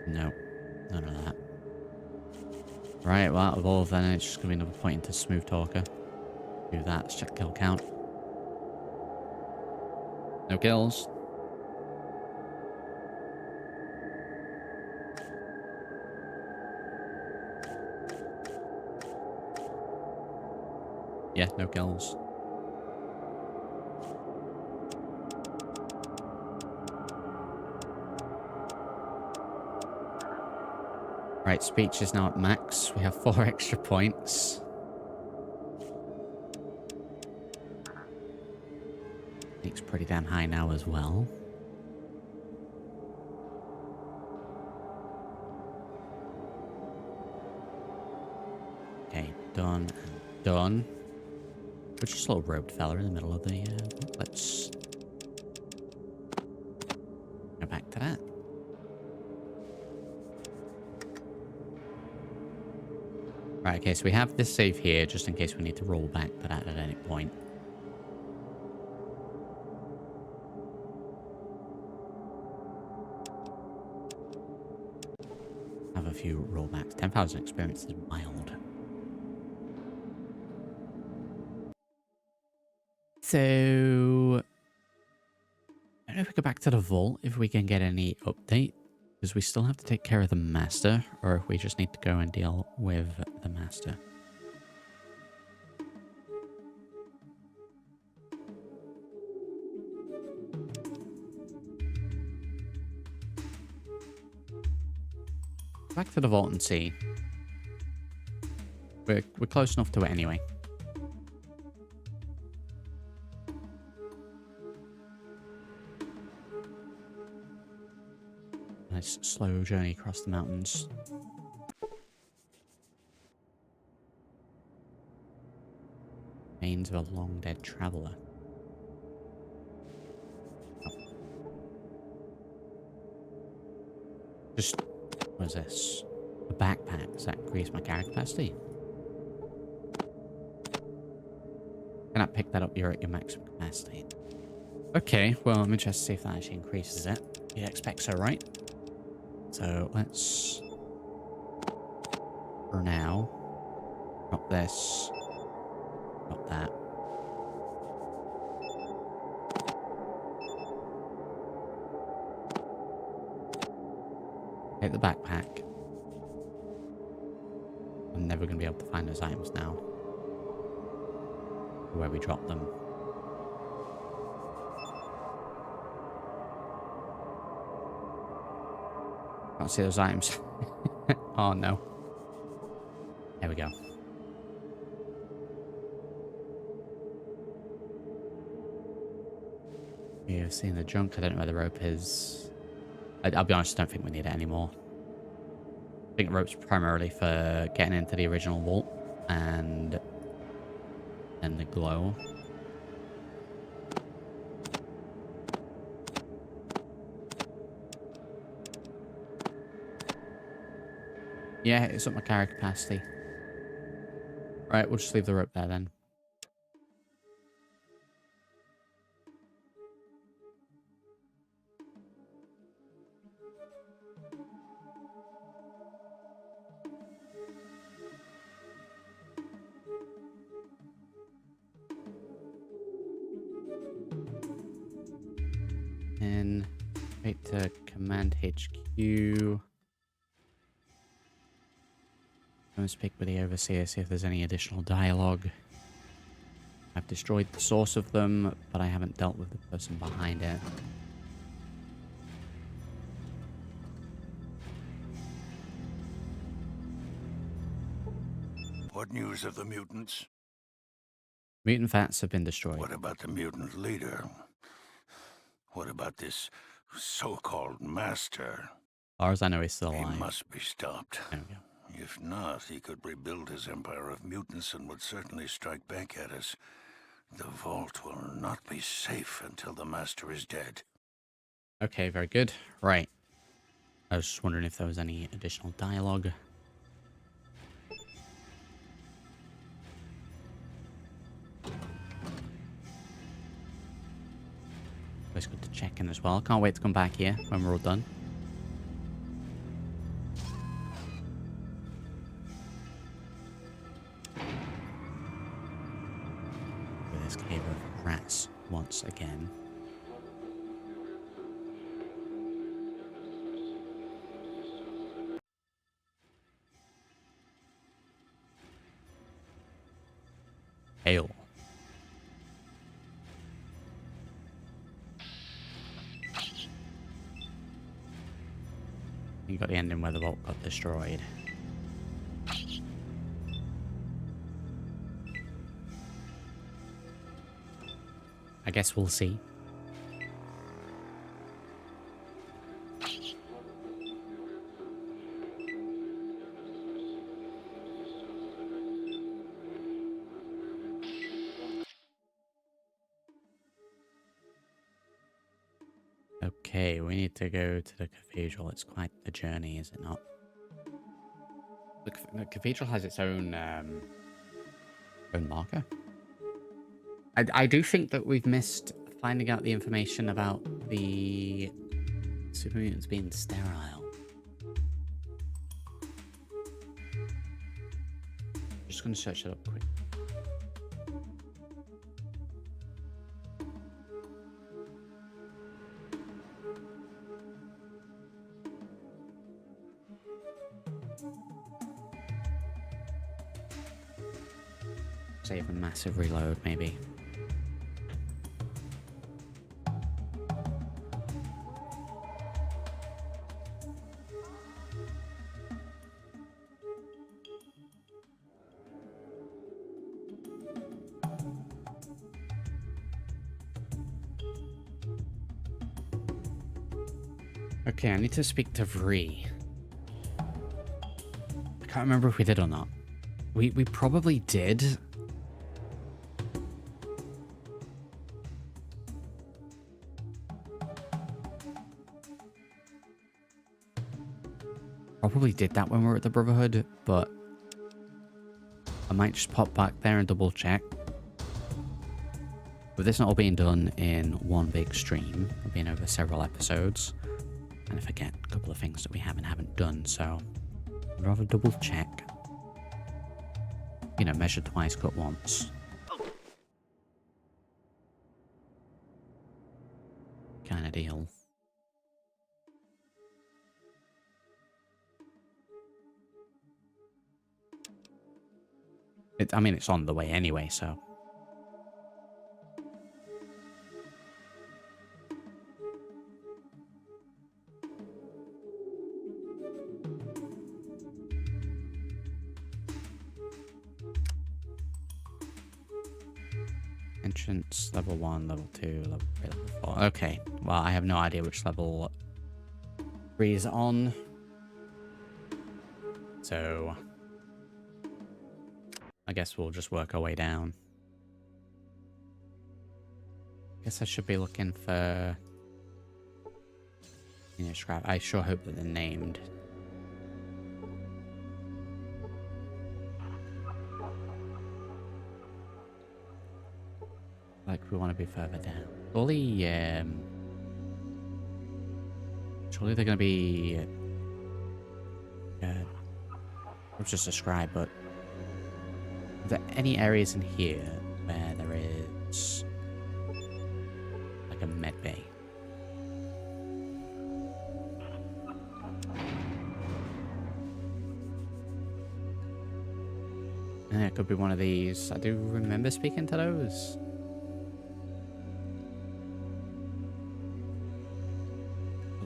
Nope. None of that. Right, well, out of all of them, it's just going to be another point into Smooth Talker. Do that. Let's check kill count. No kills. Yeah, no kills. Right, speech is now at max. We have 4 extra points. It's pretty damn high now as well. Okay, done and done. We're just a little robed fella in the middle of the... let's go back to that. Right, okay, so we have this save here, just in case we need to roll back to that at any point. Have a few rollbacks. 10,000 experience is mild. So... I don't know if we go back to the vault, if we can get any update. Because we still have to take care of the master, or if we just need to go and deal with the master. Back to the vault and see. We're close enough to it anyway. Nice slow journey across the mountains. Remains of a long dead traveler. Oh. Just, what is this? A backpack. Does that increase my character capacity? Cannot pick that up. You're at your maximum capacity. Okay, well, I'm interested to see if that actually increases it. You'd expect so, right? So let's, for now, drop this, drop that. Take the backpack. I'm never going to be able to find those items now. Where we dropped them. Can't see those items. Oh no. There we go. You've seen the junk. I don't know where the rope is. I'll be honest, I don't think we need it anymore. I think rope's primarily for getting into the original vault and then the glow. Yeah, it's up my carry capacity. Right, we'll just leave the rope there then. And straight to Command HQ. I'm going to speak with the Overseer, see if there's any additional dialogue. I've destroyed the source of them, but I haven't dealt with the person behind it. What news of the mutants? Mutant fats have been destroyed. What about the mutant leader? What about this so-called master? As far as I know, he's still He alive. must be stopped. There we go. If not, he could rebuild his empire of mutants and would certainly strike back at us. The vault will not be safe until the master is dead. Okay, very good. Right. I was just wondering if there was any additional dialogue. Always good to check in as well. Can't wait to come back here when we're all done. With this cave of rats once again. Hail. You got the ending where the vault got destroyed. I guess we'll see. Okay, we need to go to the cathedral. It's quite the journey, is it not? The cathedral has its own own marker. I do think that we've missed finding out the information about the super mutants being sterile. Just gonna search it up quick. Save a massive reload, maybe. Okay, I need to speak to Vree. I can't remember if we did or not. We probably did. Probably did that when we were at the Brotherhood, but I might just pop back there and double check. With this not all being done in one big stream, we've been over several episodes, and I forget a couple of things that we haven't done, so I'd rather double check. You know, measure twice, cut once. Kind of deal. I mean, it's on the way anyway, so. Entrance, level 1, level 2, level 3, level 4. Okay, well, I have no idea which level 3 is on. So, I guess we'll just work our way down. Guess I should be looking for... You know, scrap. I sure hope that they're named. Like, we want to be further down. Surely they're going to be... I was just a scribe, but... Are there any areas in here where there is... like a med bay? Yeah, it could be one of these. I do remember speaking to those.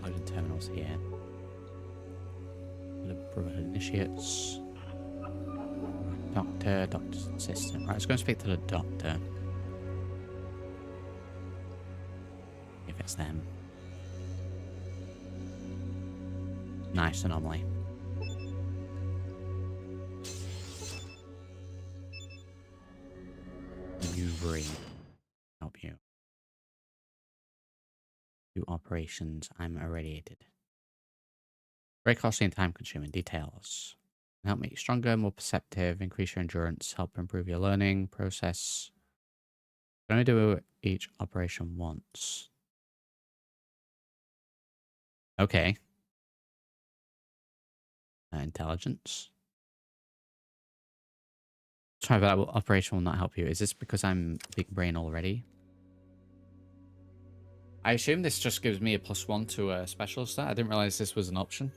Loading terminals here. Brotherhood initiates. Doctor's assistant. Right, let's go and speak to the doctor. If it's them. Nice anomaly. Help you. Do operations. I'm irradiated. Very costly and time consuming. Details. Help make you stronger, more perceptive, increase your endurance, help improve your learning process. I'm going to do each operation once. Okay. Intelligence. Sorry, but that operation will not help you. Is this because I'm big brain already? I assume this just gives me a +1 to a special stat. I didn't realize this was an option.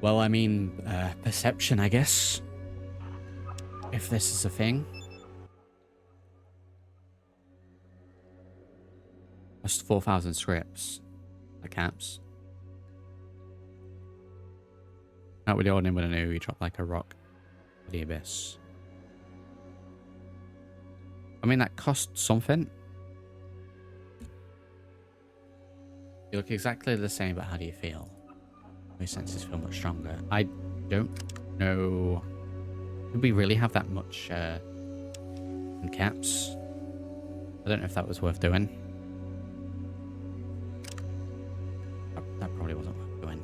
Well, I mean, perception, I guess. If this is a thing. That's 4,000 scripts. The caps. Out with the old name with a new, you drop like a rock. The abyss. I mean, that costs something. You look exactly the same, but how do you feel? My senses feel much stronger. I don't know. Did we really have that much in caps? I don't know if that was worth doing. That probably wasn't worth doing.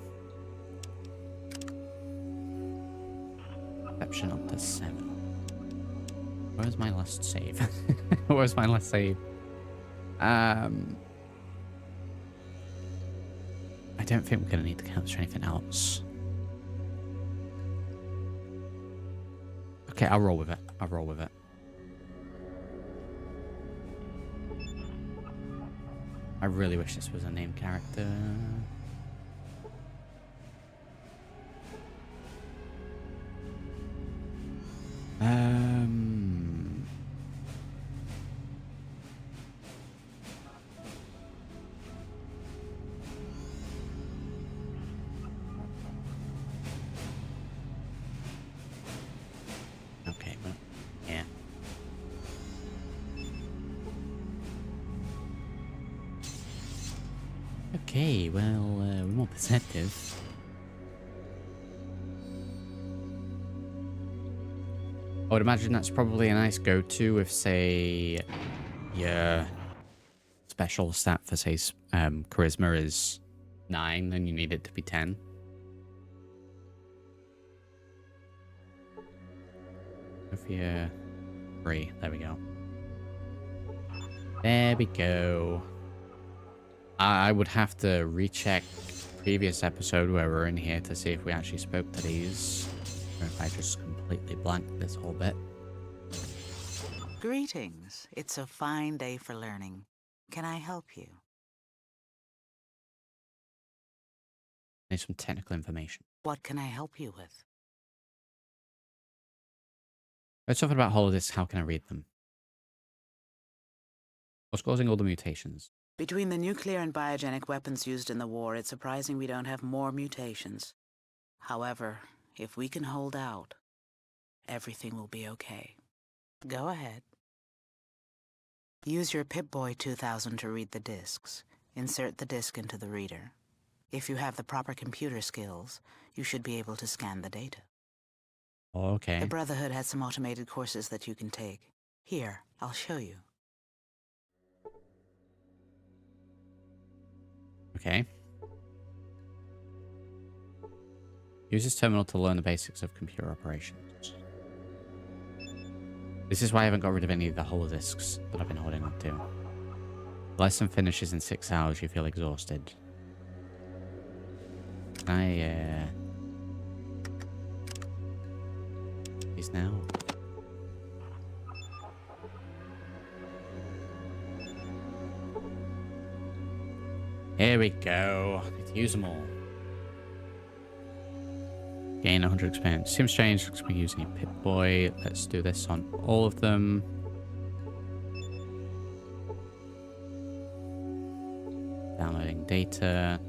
Perception up to 7. Where's my last save? Where's my last save? I don't think we're going to need to capture anything else. Okay, I'll roll with it. I'll roll with it. I really wish this was a named character. Okay, well, yeah. Okay, well, we're more perceptive. I would imagine that's probably a nice go-to if, say, your special stat for, say, charisma is 9 and you need it to be 10. If you... 3. There we go. There we go. I would have to recheck previous episode where we're in here to see if we actually spoke to these, or if I just completely blanked this whole bit. Greetings. It's a fine day for learning. Can I help you? Need some technical information. What can I help you with? Let's talk about holodisks. How can I read them? What's causing all the mutations? Between the nuclear and biogenic weapons used in the war, it's surprising we don't have more mutations. However, if we can hold out, everything will be okay. Go ahead. Use your Pip-Boy 2000 to read the discs. Insert the disc into the reader. If you have the proper computer skills, you should be able to scan the data. Okay. The Brotherhood has some automated courses that you can take. Here, I'll show you. Okay. Use this terminal to learn the basics of computer operations. This is why I haven't got rid of any of the holodisks that I've been holding on to. The lesson finishes in 6 hours. You feel exhausted. Can I, these now? Here we go. Need to use them all. Gain 100 experience. Seems strange because we're using a Pip-Boy. Let's do this on all of them. Downloading data.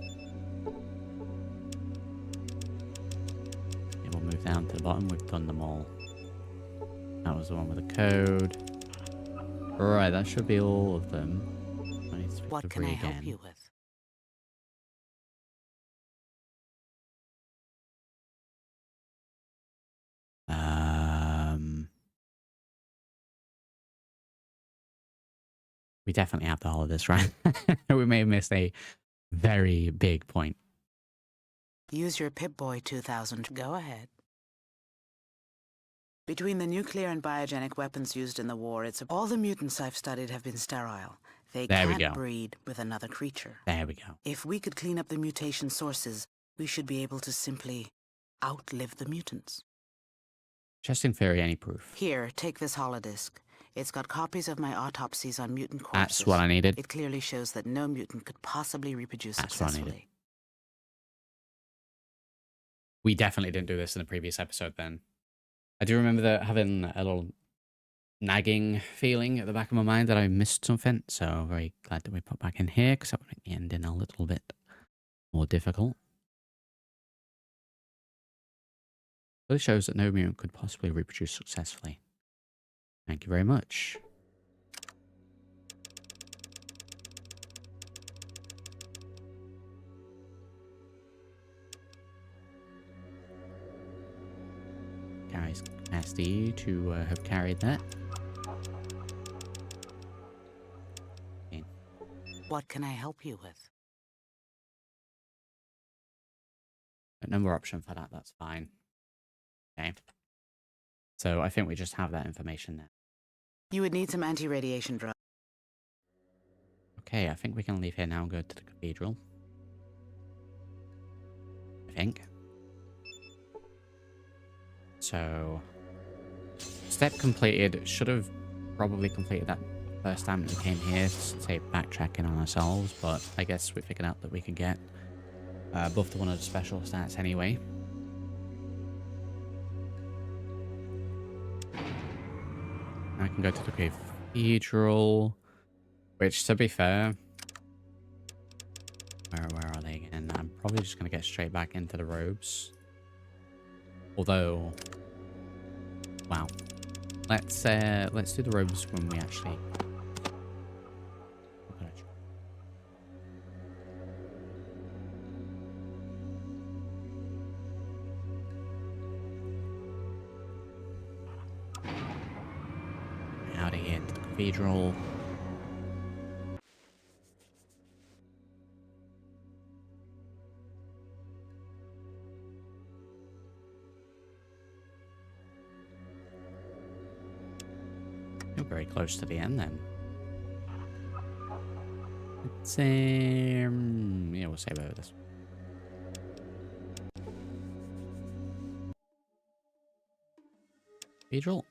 Okay, we'll move down to the bottom. We've done them all. That was the one with the code. Right, that should be all of them. I need to What can I help you with? We definitely have to hold this, right? We may have missed a very big point. Use your Pip-Boy 2000. Go ahead. Between the nuclear and biogenic weapons used in the war, all the mutants I've studied have been sterile. They can't breed with another creature. There we go. If we could clean up the mutation sources, we should be able to simply outlive the mutants. Just in theory, any proof? Here, take this holodisc. It's got copies of my autopsies on mutant corpses. That's what I needed. It clearly shows that no mutant could possibly reproduce That's what I needed. successfully. We definitely didn't do this in the previous episode then. I do remember having a little nagging feeling at the back of my mind that I missed something. So very glad that we put back in here because that would make the ending a little bit more difficult. But it shows that no mutant could possibly reproduce successfully. Thank you very much. Carries capacity to have carried that. Okay. What can I help you with? No more option for that, that's fine. Okay. So I think we just have that information there. You would need some anti-radiation drugs. Okay, I think we can leave here now and go to the cathedral. I think. So, step completed. Should have probably completed that first time that we came here to say backtracking on ourselves, but I guess we figured out that we could get buff to one of the special stats anyway. I can go to the cathedral, which, to be fair, where are they again? I'm probably just going to get straight back into the robes. Although, wow, let's do the robes when we actually. Out of here to the cathedral. very close to the end then. Let's yeah, we'll save over this. Cathedral.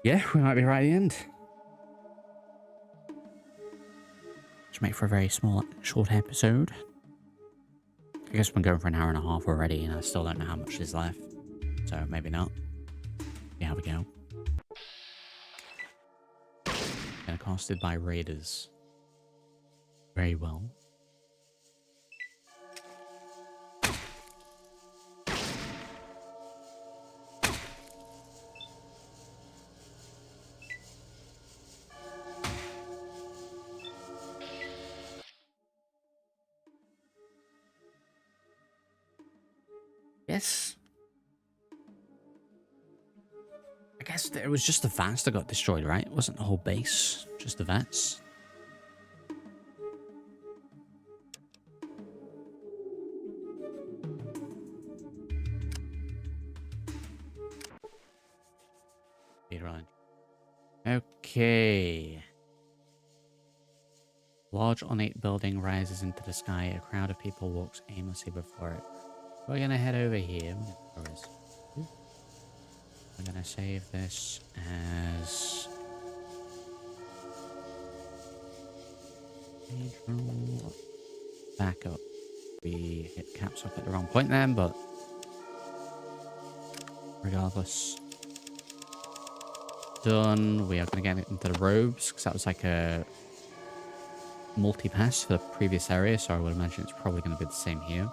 Yeah, we might be right at the end. Which make for a very small, short episode. I guess we're going for an hour and a half already, and I still don't know how much is left. So maybe not. See how we go. And accosted by raiders. Very well. Yes. I guess it was just the vats that got destroyed, right? It wasn't the whole base, just the vats. Okay. Large ornate building rises into the sky. A crowd of people walks aimlessly before it. We're gonna head over here. I'm gonna save this as backup. We hit caps up at the wrong point then, but regardless. Done. We are gonna get into the robes because that was like a multi-pass for the previous area, so I would imagine it's probably gonna be the same here.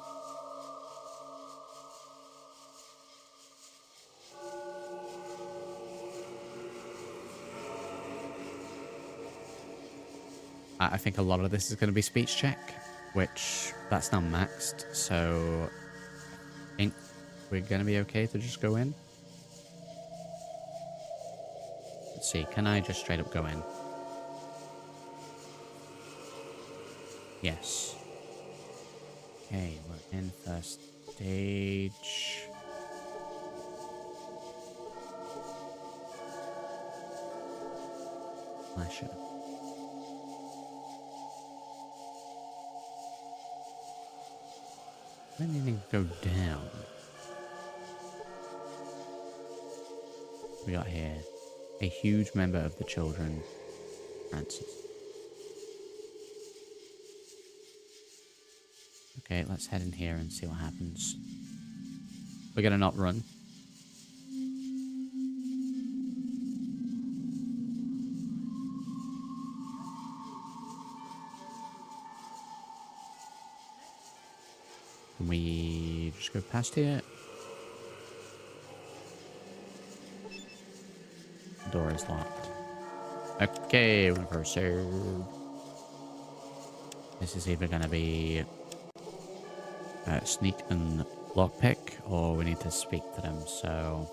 I think a lot of this is going to be speech check, which that's now maxed, so I think we're going to be okay to just go in. Let's see, can I just straight up go in? Yes. Okay, we're in first stage. Flasher. When did it go down? We got here a huge member of the children, Francis. Okay, let's head in here and see what happens. We're gonna not run. Can we just go past here? The door is locked. Okay, we're gonna proceed. This is either gonna be sneak and lockpick, or we need to speak to them, so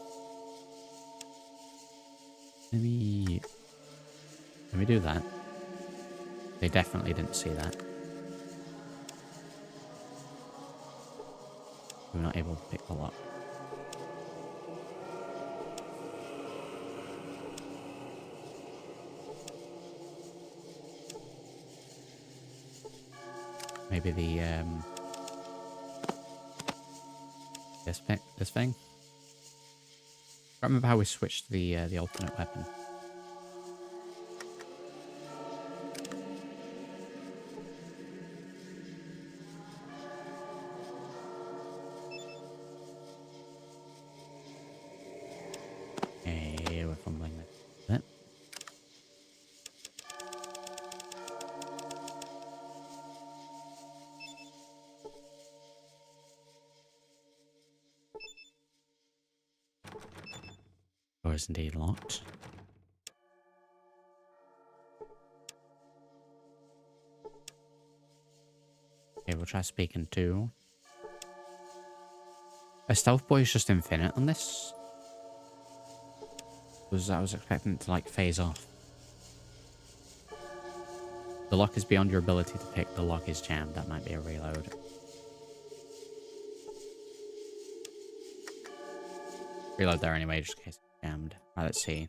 let me do that. They definitely didn't see that. We're not able to pick the lock. Maybe the this thing. I remember how we switched the alternate weapon. Hey, we're fumbling with that. Door is indeed locked. Okay, we'll try speaking to. A stealth boy is just infinite on this. I was expecting it to like phase off. The lock is beyond your ability to pick. The lock is jammed. That might be a reload. reload there anyway, just in case it's jammed. Right, let's see.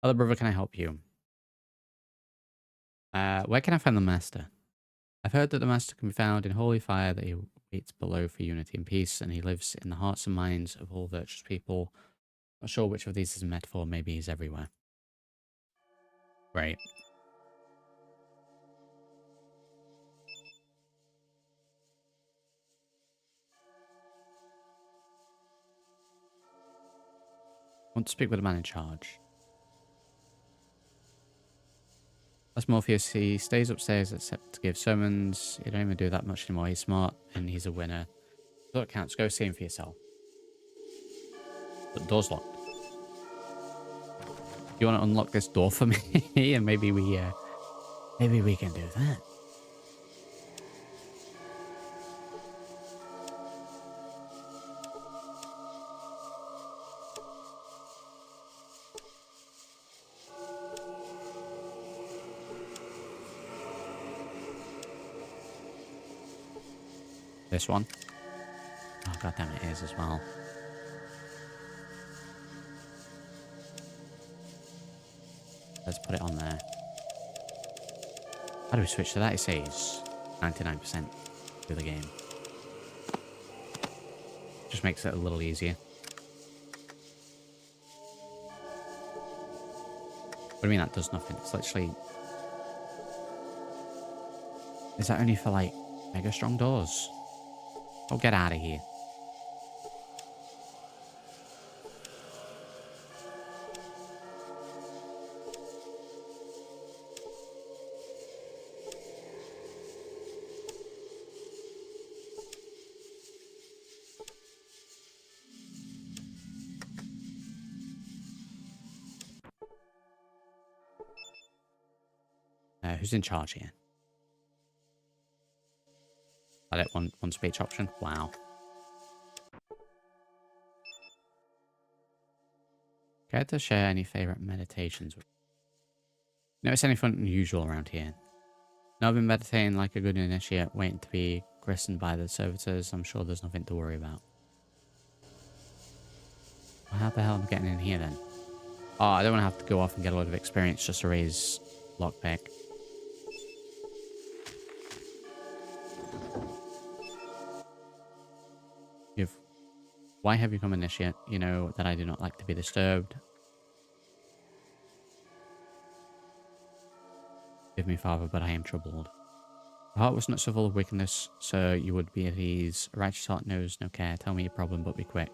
Other brother, can I help you? Where can I find the master? I've heard that the master can be found in holy fire, that he waits below for unity and peace, and he lives in the hearts and minds of all virtuous people. Not sure which of these is a metaphor, maybe he's everywhere. Great. Want to speak with the man in charge. That's Morpheus. He stays upstairs except to give sermons. He don't even do that much anymore. He's smart and he's a winner. So it counts. Go see him for yourself. But the door's locked. You want to unlock this door for me? And maybe we can do that. This one. Oh, goddamn, it is as well. Let's put it on there. How do we switch to that? It says 99% through the game. Just makes it a little easier. What do you mean that does nothing? It's literally... Is that only for, like, mega strong doors? Oh, get out of here. Who's in charge here? That it? One speech option? Wow. Care to share any favorite meditations? Notice anything unusual around here? No, I've been meditating like a good initiate, waiting to be christened by the servitors. I'm sure there's nothing to worry about. Well, how the hell am I getting in here then? Oh, I don't want to have to go off and get a load of experience just to raise lockpick. Why have you come initiate? You know that I do not like to be disturbed. Forgive me, Father, but I am troubled. The heart was not so full of wickedness, so you would be at ease. A righteous heart knows no care. Tell me your problem, but be quick.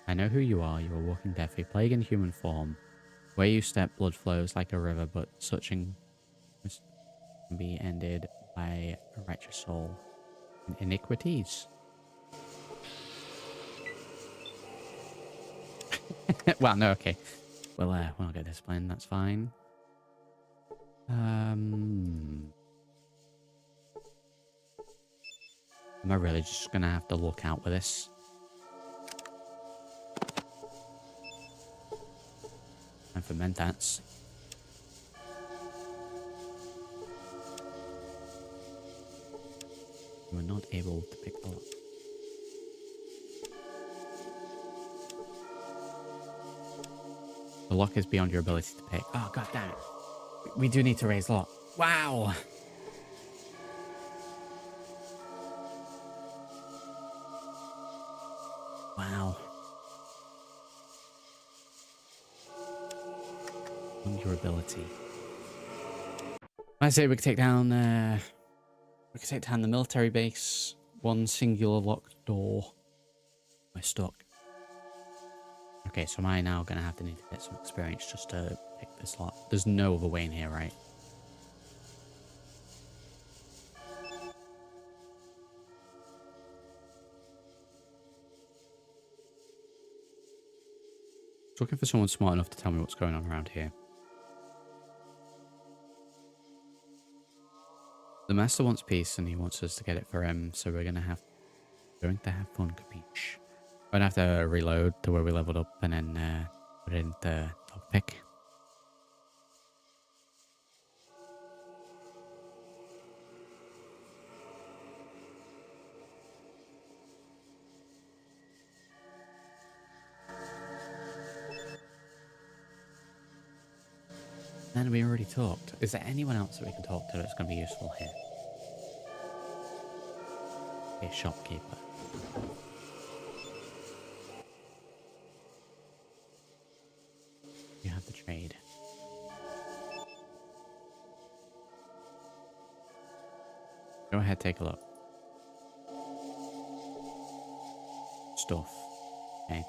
I know who you are. You are walking death, a plague in human form. Where you step, blood flows like a river, but such can be ended by a righteous soul. Iniquities. Well, no, okay. We'll get this plan. That's fine. Am I really just gonna have to look out with this? And for mentats. We're not able to pick the lock. The lock is beyond your ability to pick. Oh, god damn it. We do need to raise lock. Wow. Wow. On your ability. I say we could take down the military base. One singular locked door. We're stuck. Okay, so am I now gonna have to need to get some experience just to pick this lock? There's no other way in here, right? Looking for someone smart enough to tell me what's going on around here. The master wants peace and he wants us to get it for him, so we're going to have fun, capiche? We're going to have to reload to where we leveled up and then put it into lockpick. And we already talked. Is there anyone else that we can talk to that's going to be useful here? A shopkeeper. You have the trade. Go ahead, take a look. Stuff. Okay.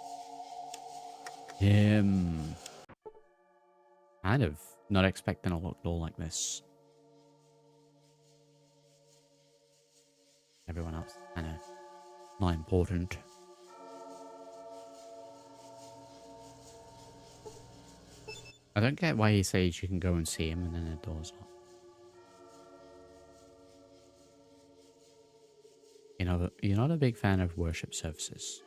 Kind of not expecting a locked door like this. Everyone else kind of not important. I don't get why he says you can go and see him and then the door's locked. You know, you're not a big fan of worship services.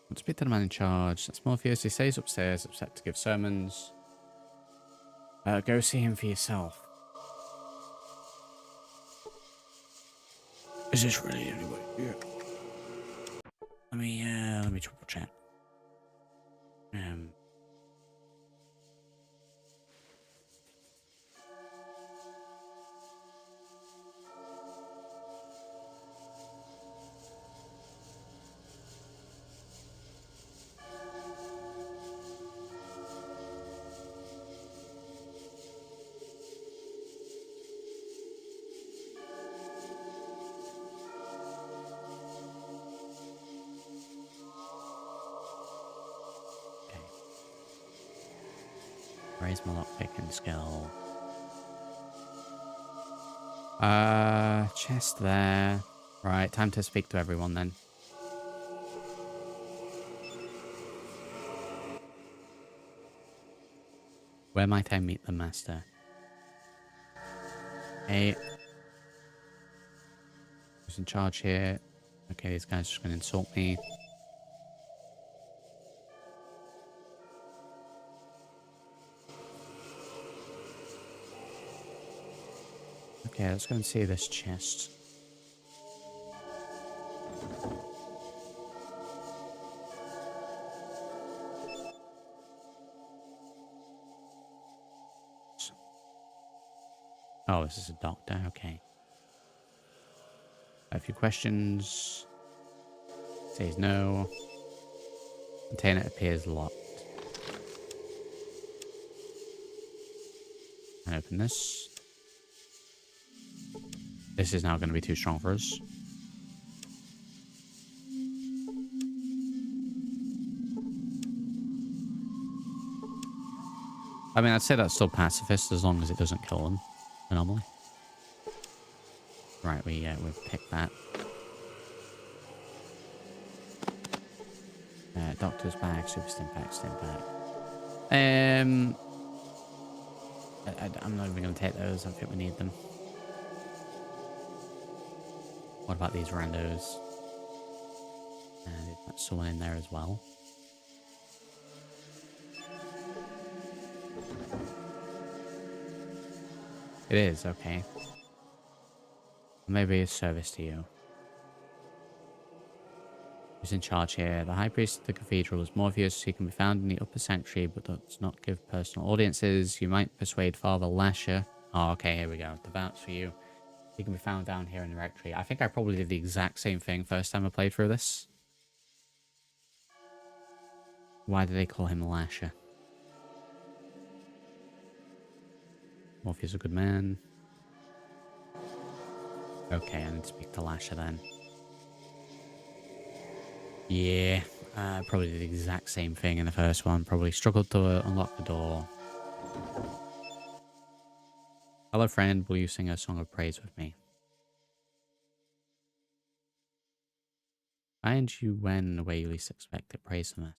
Let's speak to the man in charge. That's Morpheus. He stays upstairs, upset to give sermons. Go see him for yourself. Is this really anyway? Yeah. Let me triple check. Raise my lockpicking skill. Chest there. Right, time to speak to everyone then. Where might I meet the master? Hey. Who's in charge here? Okay, these guys are just gonna insult me. Okay, let's go and see this chest. Oh, this is a doctor. Okay. A few questions. Says no. Container appears locked. And open this. This is now going to be too strong for us. I mean, I'd say that's still pacifist as long as it doesn't kill them. Anomaly. Right, we've picked that. Doctor's bag, super stim pack, I'm not even going to take those. I think we need them. What about these randos? And they've got someone in there as well. It is, okay. Maybe a service to you. Who's in charge here? The High Priest of the Cathedral is Morpheus. He can be found in the upper sanctuary, but does not give personal audiences. You might persuade Father Lasher. Oh, okay, here we go. The vouch for you. He can be found down here in the rectory. I think I probably did the exact same thing first time I played through this. Why do they call him Lasher? Morpheus is a good man. Okay, I need to speak to Lasher then. Yeah, I probably did the exact same thing in the first one. Probably struggled to unlock the door. Hello, friend. Will you sing a song of praise with me? Find you when the way you least expect it. Praise the master.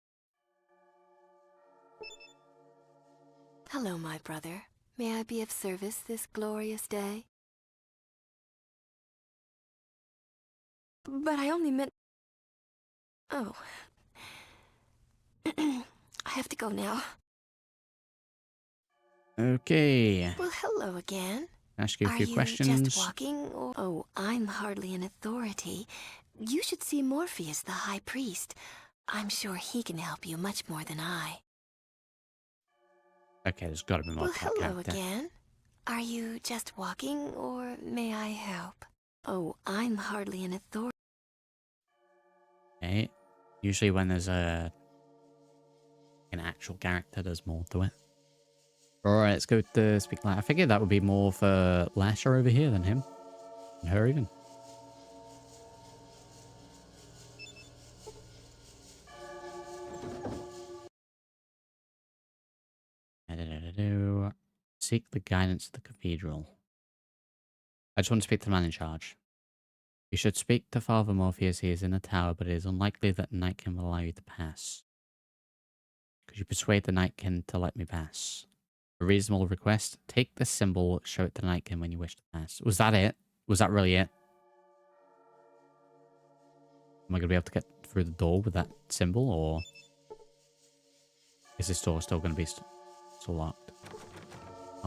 Hello, my brother. May I be of service this glorious day? But I only meant... Oh. I have to go now. Okay. Well, hello again. Ask you a few Are you questions. just walking or... Oh, I'm hardly an authority, You should see Morpheus, the High Priest. I'm sure he can help you much more than I. Okay, there's got to be more Well, to that hello character. again. Are you just walking, or may I help? Oh, I'm hardly an authority. Okay. Usually when there's an actual character, there's more to it. Alright, let's go to speak like I figured that would be more for Lasher over here than him. And her even. Seek the guidance of the cathedral. I just want to speak to the man in charge. You should speak to Father Morpheus. He is in the tower, but it is unlikely that the Nightkin will allow you to pass. Could you persuade the Nightkin to let me pass? A reasonable request. Take this symbol, show it to the Nightkin when you wish to pass. Was that it? Was that really it? Am I going to be able to get through the door with that symbol, or is this door still going to be still locked?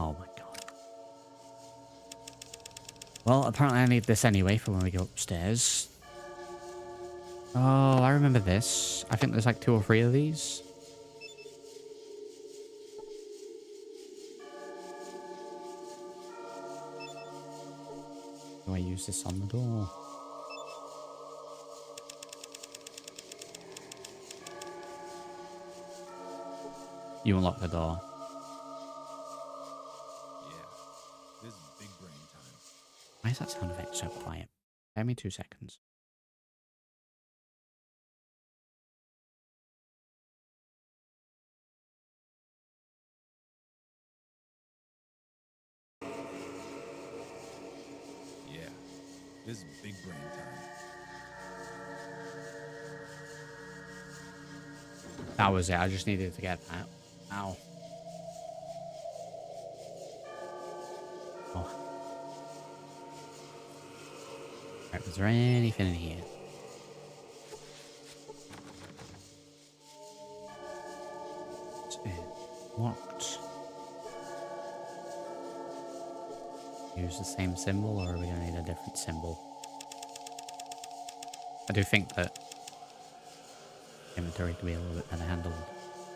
Oh my god. Well, apparently I need this anyway for when we go upstairs. Oh, I remember this. I think there's like 2 or 3 of these. Do I use this on the door? You unlock the door. Yeah, this is big brain time. Why is that sound effect so quiet? Give me 2 seconds. Yeah, this is big brain time. That was it. I just needed to get that. Ow. Oh. Alright, was there anything in here? It's locked. Use the same symbol, or are we going to need a different symbol? I do think that inventory can be a little bit better handled.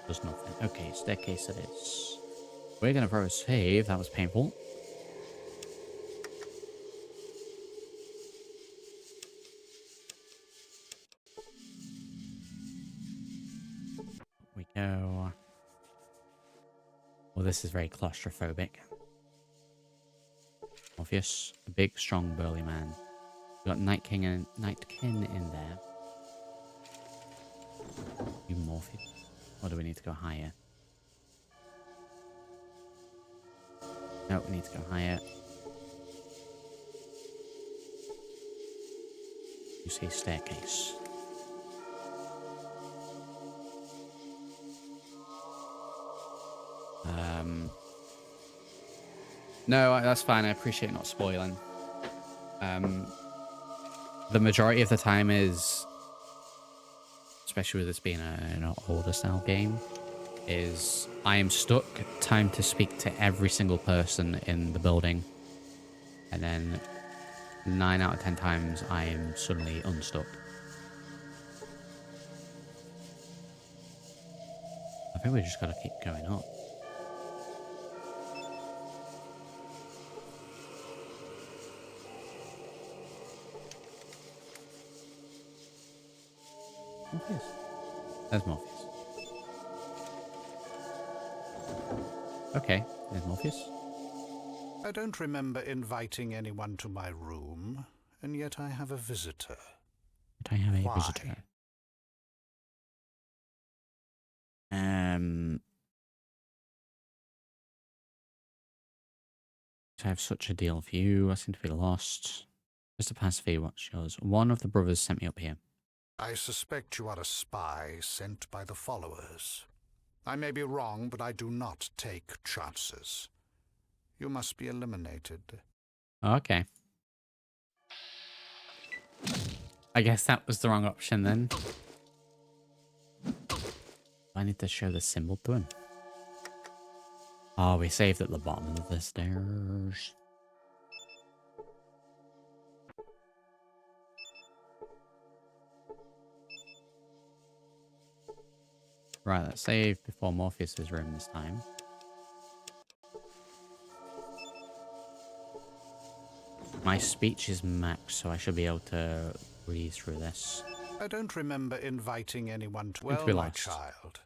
Does nothing. Okay, staircase it is. We're going to throw a save. That was painful. We go. Well, this is very claustrophobic. Obvious. A big, strong, burly man. We've got Nightkin in there. You Morpheus. Or do we need to go higher? No, we need to go higher. You see staircase. No, that's fine. I appreciate not spoiling. The majority of the time is, especially with this being an older style game, is I am stuck. Time to speak to every single person in the building, and then 9 out of 10 times I am suddenly unstuck. I think we just got to keep going up. Morpheus. There's Morpheus. Okay, there's Morpheus. I don't remember inviting anyone to my room, and yet I have a visitor. But I have a Why? visitor. I have such a deal for you. I seem to be lost. Mr. PACIFIST, what's yours? One of the brothers sent me up here. I suspect you are a spy sent by the followers. I may be wrong, but I do not take chances. You must be eliminated. Okay. I guess that was the wrong option then. I need to show the symbol to him. Oh, we saved at the bottom of the stairs. Right, let's save before Morpheus's room this time. My speech is max, so I should be able to read through this. I don't remember inviting anyone to... Seem to Well, be my lost. child,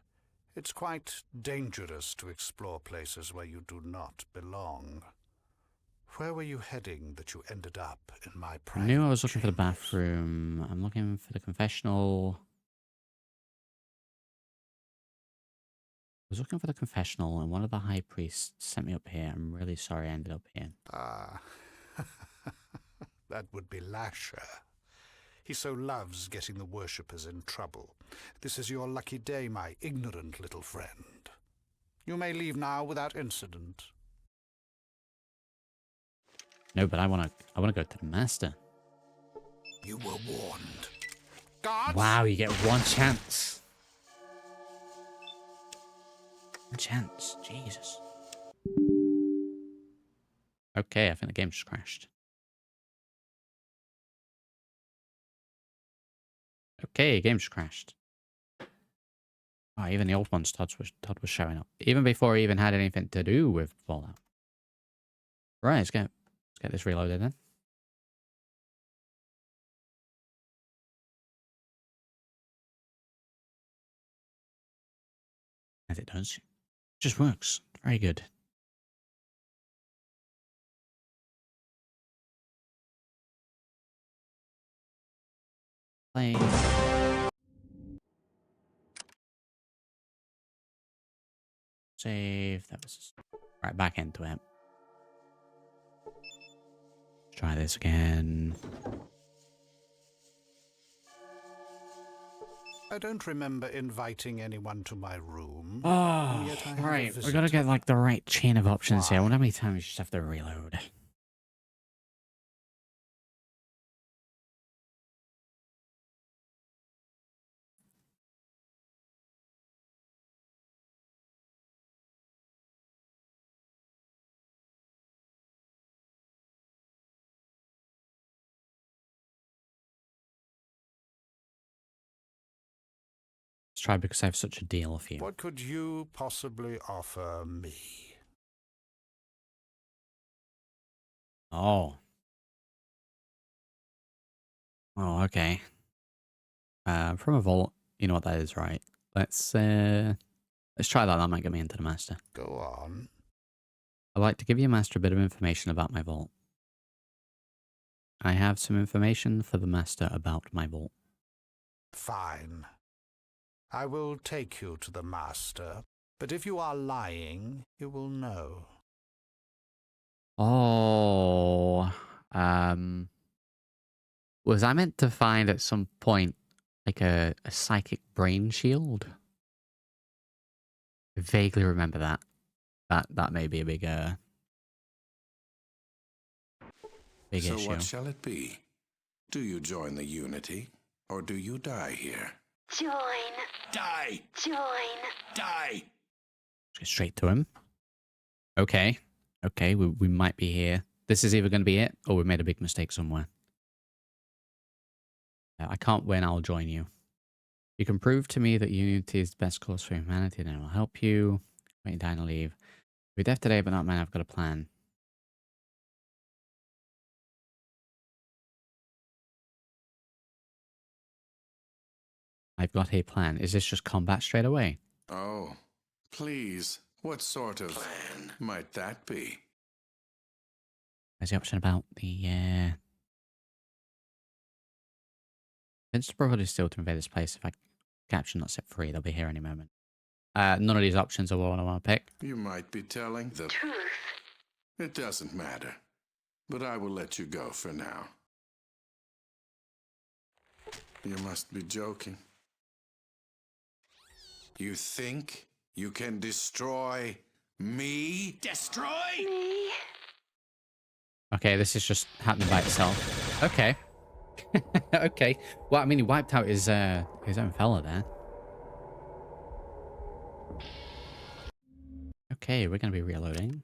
it's quite dangerous to explore places where you do not belong. Where were you heading that you ended up in my I private knew I was looking for the chambers? bathroom. I'm looking for the confessional. I was looking for the confessional, and one of the high priests sent me up here. I'm really sorry I ended up here. Ah, that would be Lasher. He so loves getting the worshippers in trouble. This is your lucky day, my ignorant little friend. You may leave now without incident. No, but I wanna go to the master. You were warned. Guards! Wow, you get one chance. One chance, Jesus. Okay, I think the game just crashed. Okay, game just crashed. Oh, even the old ones, Todd was showing up. Even before he even had anything to do with Fallout. Right, let's get this reloaded then. As it does. Just works. Very good. Play. Save. That was right back into it. Let's try this again. I don't remember inviting anyone to my room. Oh, Yet I have a right. We gotta visitor. get like the right chain of options here. I Why? wonder how many times we just have to reload. Let's try because I have such a deal for you. What could you possibly offer me? Oh. Oh, okay. From a vault, you know what that is, right? Let's try that. That might get me into the master. Go on. I'd like to give you, master, a bit of information about my vault. I have some information for the master about my vault. Fine. I will take you to the master, but if you are lying, you will know. Oh, was I meant to find at some point like a psychic brain shield? I vaguely remember that. That may be a big So issue. what shall it be? Do you join the Unity, or do you die here? Join. Die! Join. Die! Let's get straight to him. Okay. Okay, we might be here. This is either going to be it, or we made a big mistake somewhere. I can't win, I'll join you. You can prove to me that Unity is the best cause for humanity, then I'll help you. Wait, dying to leave. We're deaf today, but not man, I've got a plan. I've got a plan. Is this just combat straight away? Oh, please. What sort of plan might that be? There's the option about the, Vince Brotherhood is still to invade this place. If I capture not set free, they'll be here any moment. None of these options are what I want to pick. You might be telling the Truth. It doesn't matter, but I will let you go for now. You must be joking. You think you can destroy me? Destroy? Me. Okay, this is just happening by itself. Okay. Okay. Well, I mean, he wiped out his own fella there. Okay, we're going to be reloading.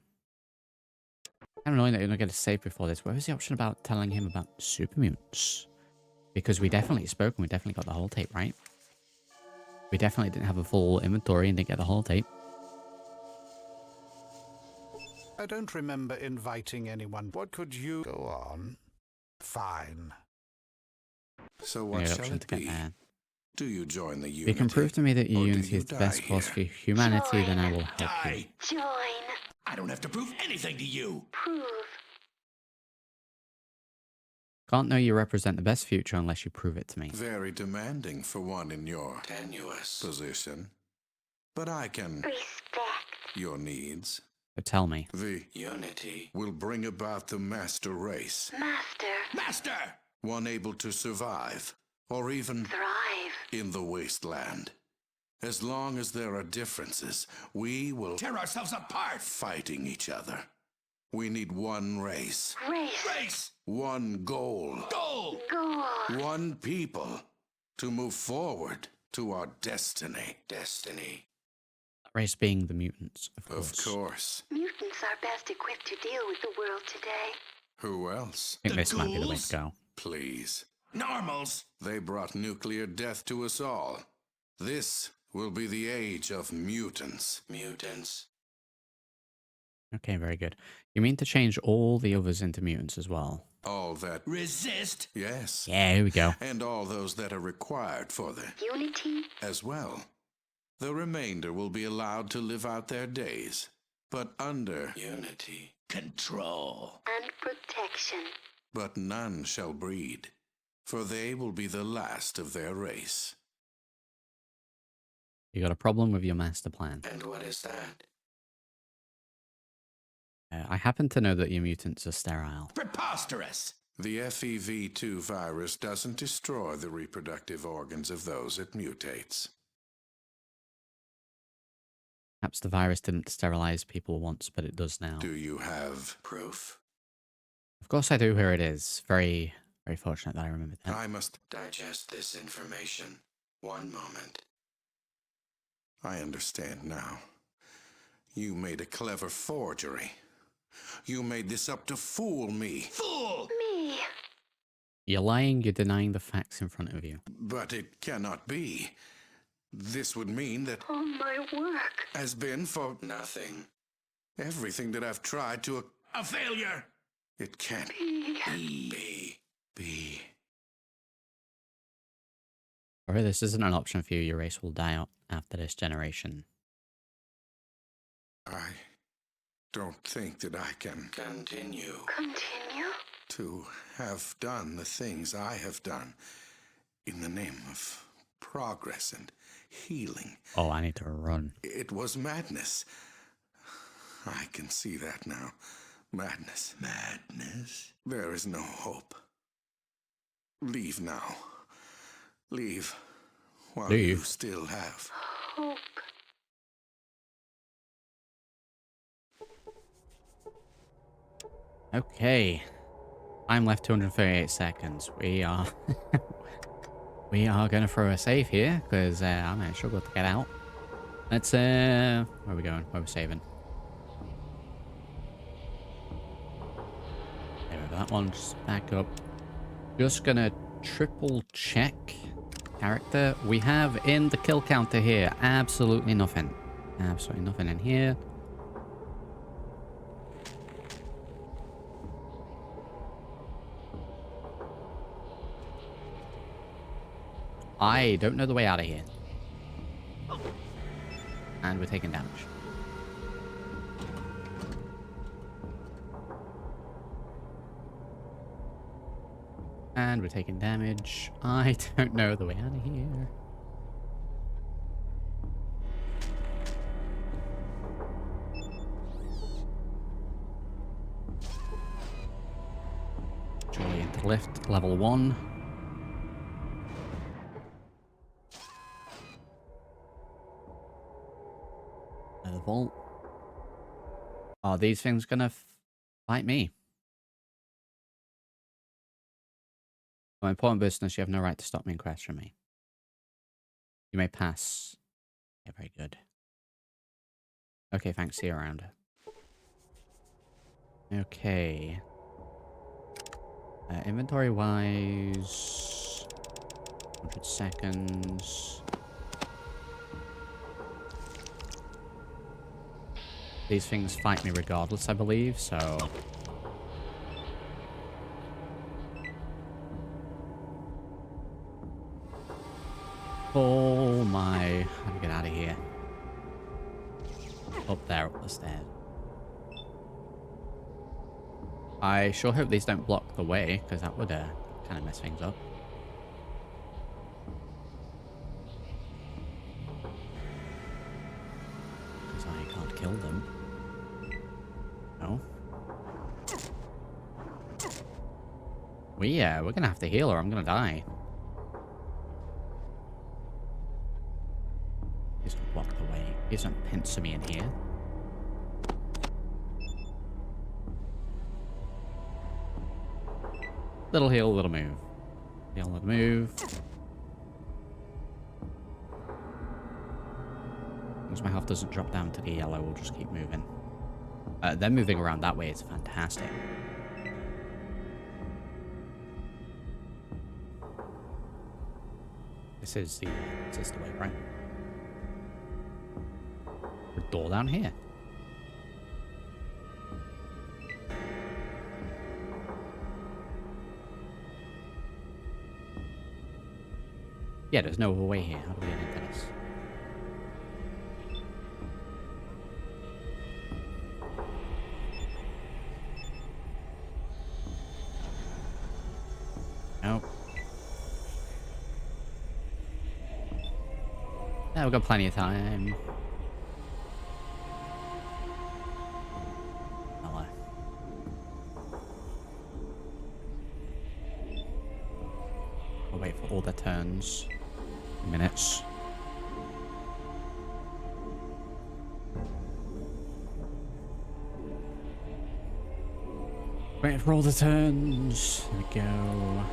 I'm annoying that you're not going to save before this. Where was the option about telling him about super mutants? Because we definitely spoke and we definitely got the whole tape, right? We definitely didn't have a full inventory and didn't get the whole tape. I don't remember inviting anyone. What could you... Go on. Fine. So We what need shall option it to get be? there. Do you join the If Unity? you can prove to me that or do Unity you is the die best cause for here? humanity, then I Join. will help you. Join. I don't have to prove anything to you. Prove. Can't know you represent the best future unless you prove it to me. Very demanding for one in your tenuous position. But I can Respect. your needs. So tell me. The Unity will bring about the master race. Master. Master! One able to survive, or even Thrive. in the wasteland. As long as there are differences, we will Tear ourselves apart! fighting each other. We need one race, Race. Race! one goal, Goal! Goal. one people to move forward to our destiny. Destiny. Race being the mutants, of Of course. course. Mutants are best equipped to deal with the world today. Who else? I think The this might be the way ghouls? to go. Please. Normals! They brought nuclear death to us all. This will be the age of mutants. Mutants. Okay, very good. You mean to change all the others into mutants as well? All that. Resist! Yes. Yeah, here we go. And all those that are required for the. Unity. As well. The remainder will be allowed to live out their days, but under Unity. Control. And protection. But none shall breed, for they will be the last of their race. You got a problem with your master plan. And what is that? I happen to know that your mutants are sterile. Preposterous! The FEV2 virus doesn't destroy the reproductive organs of those it mutates. Perhaps the virus didn't sterilize people once, but it does now. Do you have proof? Of course I do. Here it is. Very, very fortunate that I remembered that. I must digest this information. One moment. I understand now. You made a clever forgery. You made this up to fool me. Fool! Me. You're lying, you're denying the facts in front of you. But it cannot be. This would mean that All my work. has been for nothing. Everything that I've tried to... A failure! It can't Be. be. Or this isn't an option for you. Your race will die out after this generation. I don't think that I can continue Continue. to have done the things I have done in the name of progress and healing. Oh, I need to run. It was madness. I can see that now. Madness. Madness? There is no hope. Leave now. Leave while Leave? you still have. Hope. Okay. I'm left 238 seconds. We are... we are going to throw a save here, because I might struggle to get out. Let's, where are we going? Where are we saving? There we go. That one's back up. Just going to triple check character. We have in the kill counter here absolutely nothing. Absolutely nothing in here. I don't know the way out of here. And we're taking damage. And we're taking damage. I don't know the way out of here. Joy into the lift, level 1. The vault. Are these things gonna fight me? For important business, you have no right to stop me and question me. You may pass. Yeah, very good. Okay, thanks. See you around. Okay. Inventory wise, 100 seconds. These things fight me regardless, I believe, so... Oh my... How do we get out of here? Up there, up the stairs. I sure hope these don't block the way, because that would kind of mess things up. Because I can't kill them. No. We're gonna have to heal or I'm gonna die. Please don't block the way. Please don't pincer me in here. Little heal, little move. Heal, little move. As long as my health doesn't drop down to the yellow, we'll just keep moving. Them moving around that way is fantastic. This is the way, right? A door down here. Yeah, there's no other way here. How do we get into this? Nope. Yeah, we've got plenty of time. Hello. We'll wait for all the turns. Minutes. Wait for all the turns. There we go.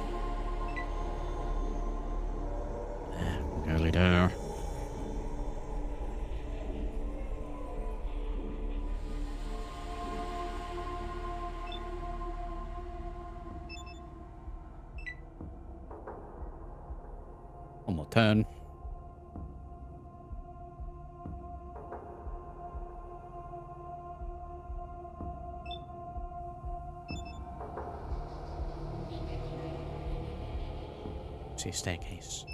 There we go, leader. One more turn. See, staircase.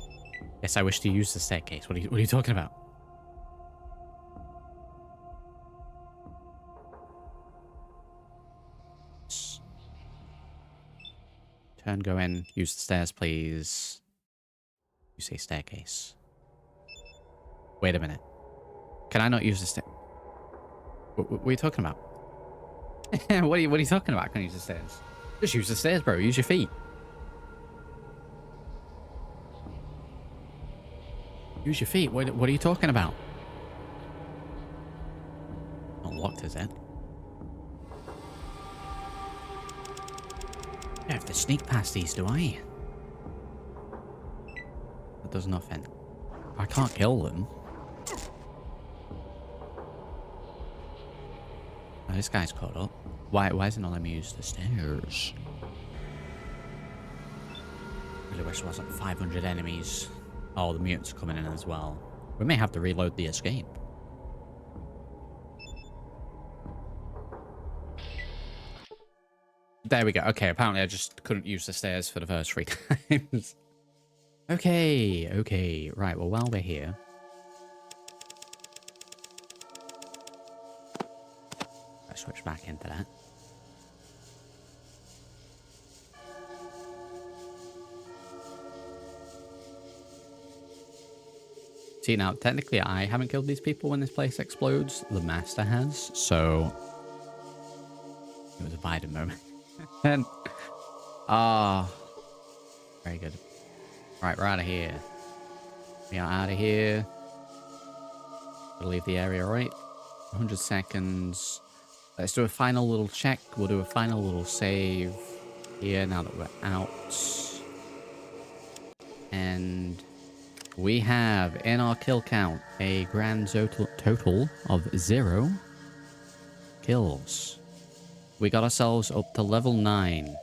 Yes, I wish to use the staircase. What are you talking about? Turn, go in. Use the stairs, please. You say staircase. Wait a minute. Can I not use the stair? What are you talking about? What are you talking about? I can't use the stairs. Just use the stairs, bro. Use your feet. Use your feet. What are you talking about? Not locked, is it? I have to sneak past these, do I? That does nothing. I can't kill them. Oh, this guy's caught up. Why isn't it letting me use the stairs? Really wish there wasn't 500 enemies. Oh, the mutants are coming in as well. We may have to reload the escape. There we go. Okay, apparently I just couldn't use the stairs for the first 3 times. Okay. Right, well, while we're here... Let's switch back into that. See, now, technically, I haven't killed these people when this place explodes. The Master has, so... It was a Biden moment. And... very good. Right, we're out of here. We are out of here. Gotta leave the area, right? 100 seconds. Let's do a final little check. We'll do a final little save here now that we're out. And... we have, in our kill count, a grand total of 0 kills. We got ourselves up to level 9.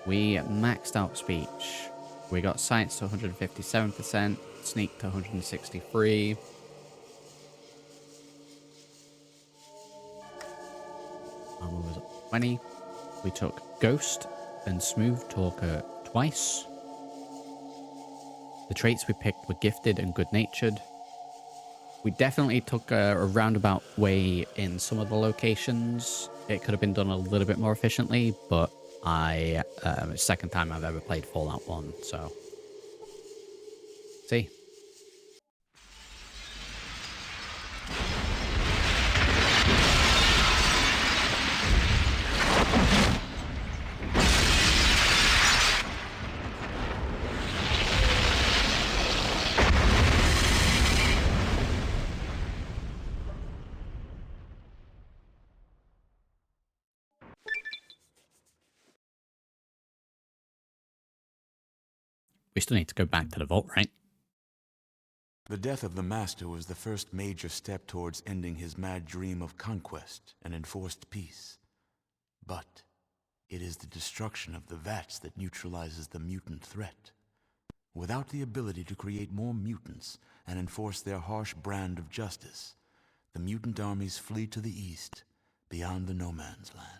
We maxed out speech. We got science to 157%, sneak to 163. Armor was up 20. We took Ghost and Smooth Talker twice. The traits we picked were Gifted and Good-Natured. We definitely took a roundabout way in some of the locations. It could have been done a little bit more efficiently, but it's the second time I've ever played Fallout 1, so... See? We still need to go back to the vault, right? The death of the Master was the first major step towards ending his mad dream of conquest and enforced peace. But it is the destruction of the vats that neutralizes the mutant threat. Without the ability to create more mutants and enforce their harsh brand of justice, the mutant armies flee to the east, beyond the no man's land.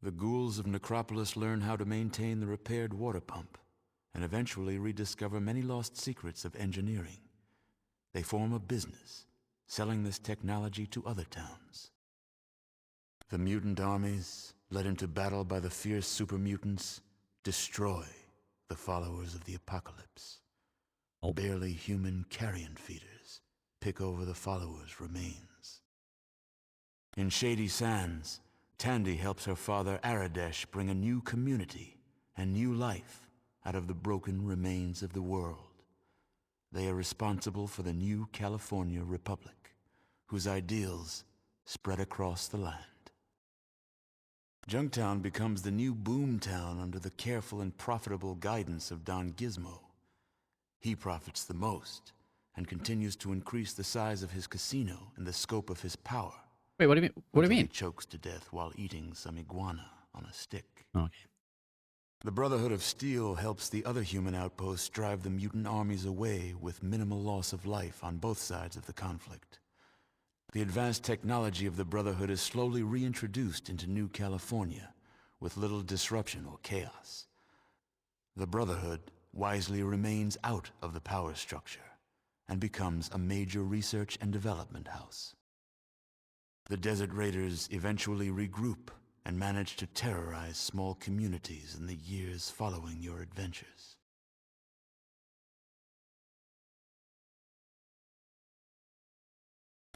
The ghouls of Necropolis learn how to maintain the repaired water pump, and eventually rediscover many lost secrets of engineering. They form a business, selling this technology to other towns. The mutant armies, led into battle by the fierce super mutants, destroy the followers of the apocalypse. Barely human carrion feeders pick over the followers' remains. In Shady Sands, Tandy helps her father Aradesh bring a new community and new life out of the broken remains of the world. They are responsible for the new California Republic, whose ideals spread across the land. Junktown becomes the new boomtown under the careful and profitable guidance of Don Gizmo. He profits the most and continues to increase the size of his casino and the scope of his power. Wait, what do you mean? What do you until mean? He chokes to death while eating some iguana on a stick. Okay. The Brotherhood of Steel helps the other human outposts drive the mutant armies away with minimal loss of life on both sides of the conflict. The advanced technology of the Brotherhood is slowly reintroduced into New California with little disruption or chaos. The Brotherhood wisely remains out of the power structure and becomes a major research and development house. The Desert Raiders eventually regroup and manage to terrorize small communities in the years following your adventures.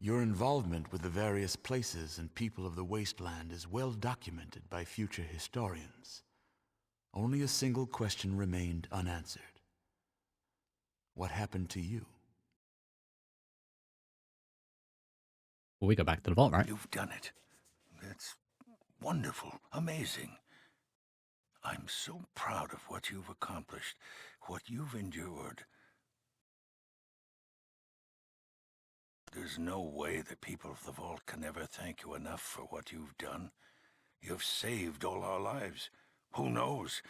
Your involvement with the various places and people of the wasteland is well documented by future historians. Only a single question remained unanswered. What happened to you? Well, we go back to the vault, right? You've done it. That's wonderful, amazing. I'm so proud of what you've accomplished, what you've endured. There's no way the people of the vault can ever thank you enough for what you've done. You've saved all our lives. Who knows?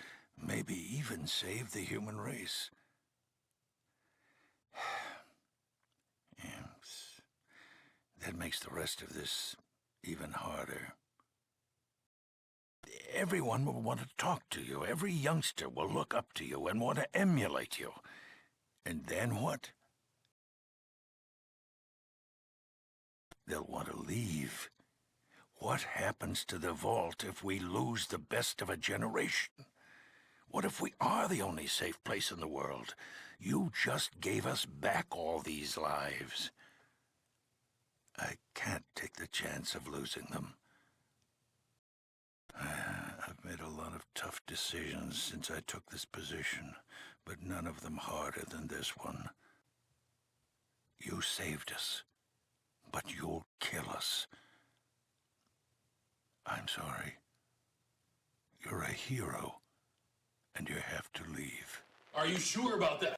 Maybe even saved the human race. Yes. That makes the rest of this even harder. Everyone will want to talk to you. Every youngster will look up to you and want to emulate you. And then what? They'll want to leave. What happens to the vault if we lose the best of a generation? What if we are the only safe place in the world? You just gave us back all these lives. I can't take the chance of losing them. I've made a lot of tough decisions since I took this position, but none of them harder than this one. You saved us, but you'll kill us. I'm sorry. You're a hero, and you have to leave. Are you sure about that?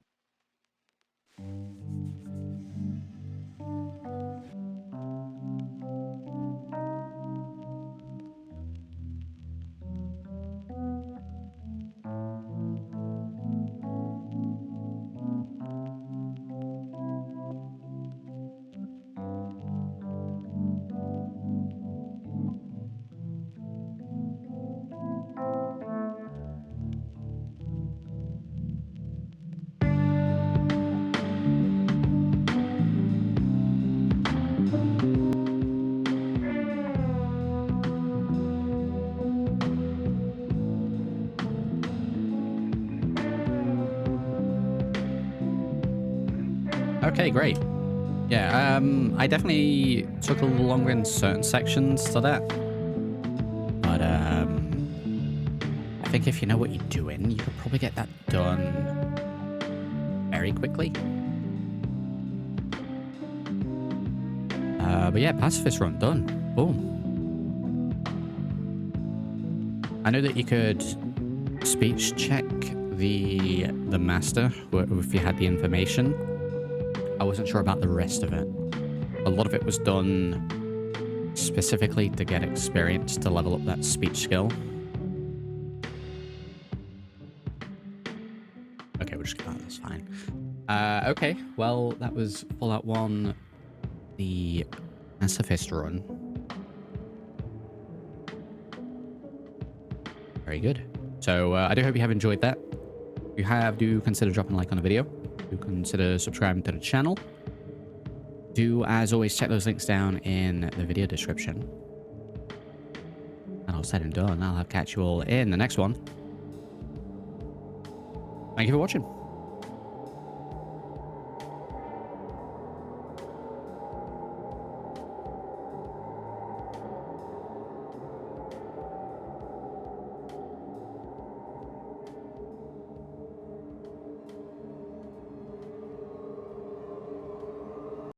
Okay, great. Yeah, I definitely took a little longer in certain sections to that. But, I think if you know what you're doing, you could probably get that done very quickly. But yeah, Pacifist run done. Boom. I know that you could speech check the master if you had the information. I wasn't sure about the rest of it. A lot of it was done specifically to get experience to level up that speech skill. Okay, we'll just get that. That's fine. Okay, well, that was Fallout 1, the Pacifist run. Very good. So I do hope you have enjoyed that. If you have, do consider dropping a like on the video. Do consider subscribing to the channel. Do, as always, check those links down in the video description. And all said and done, I'll catch you all in the next one. Thank you for watching.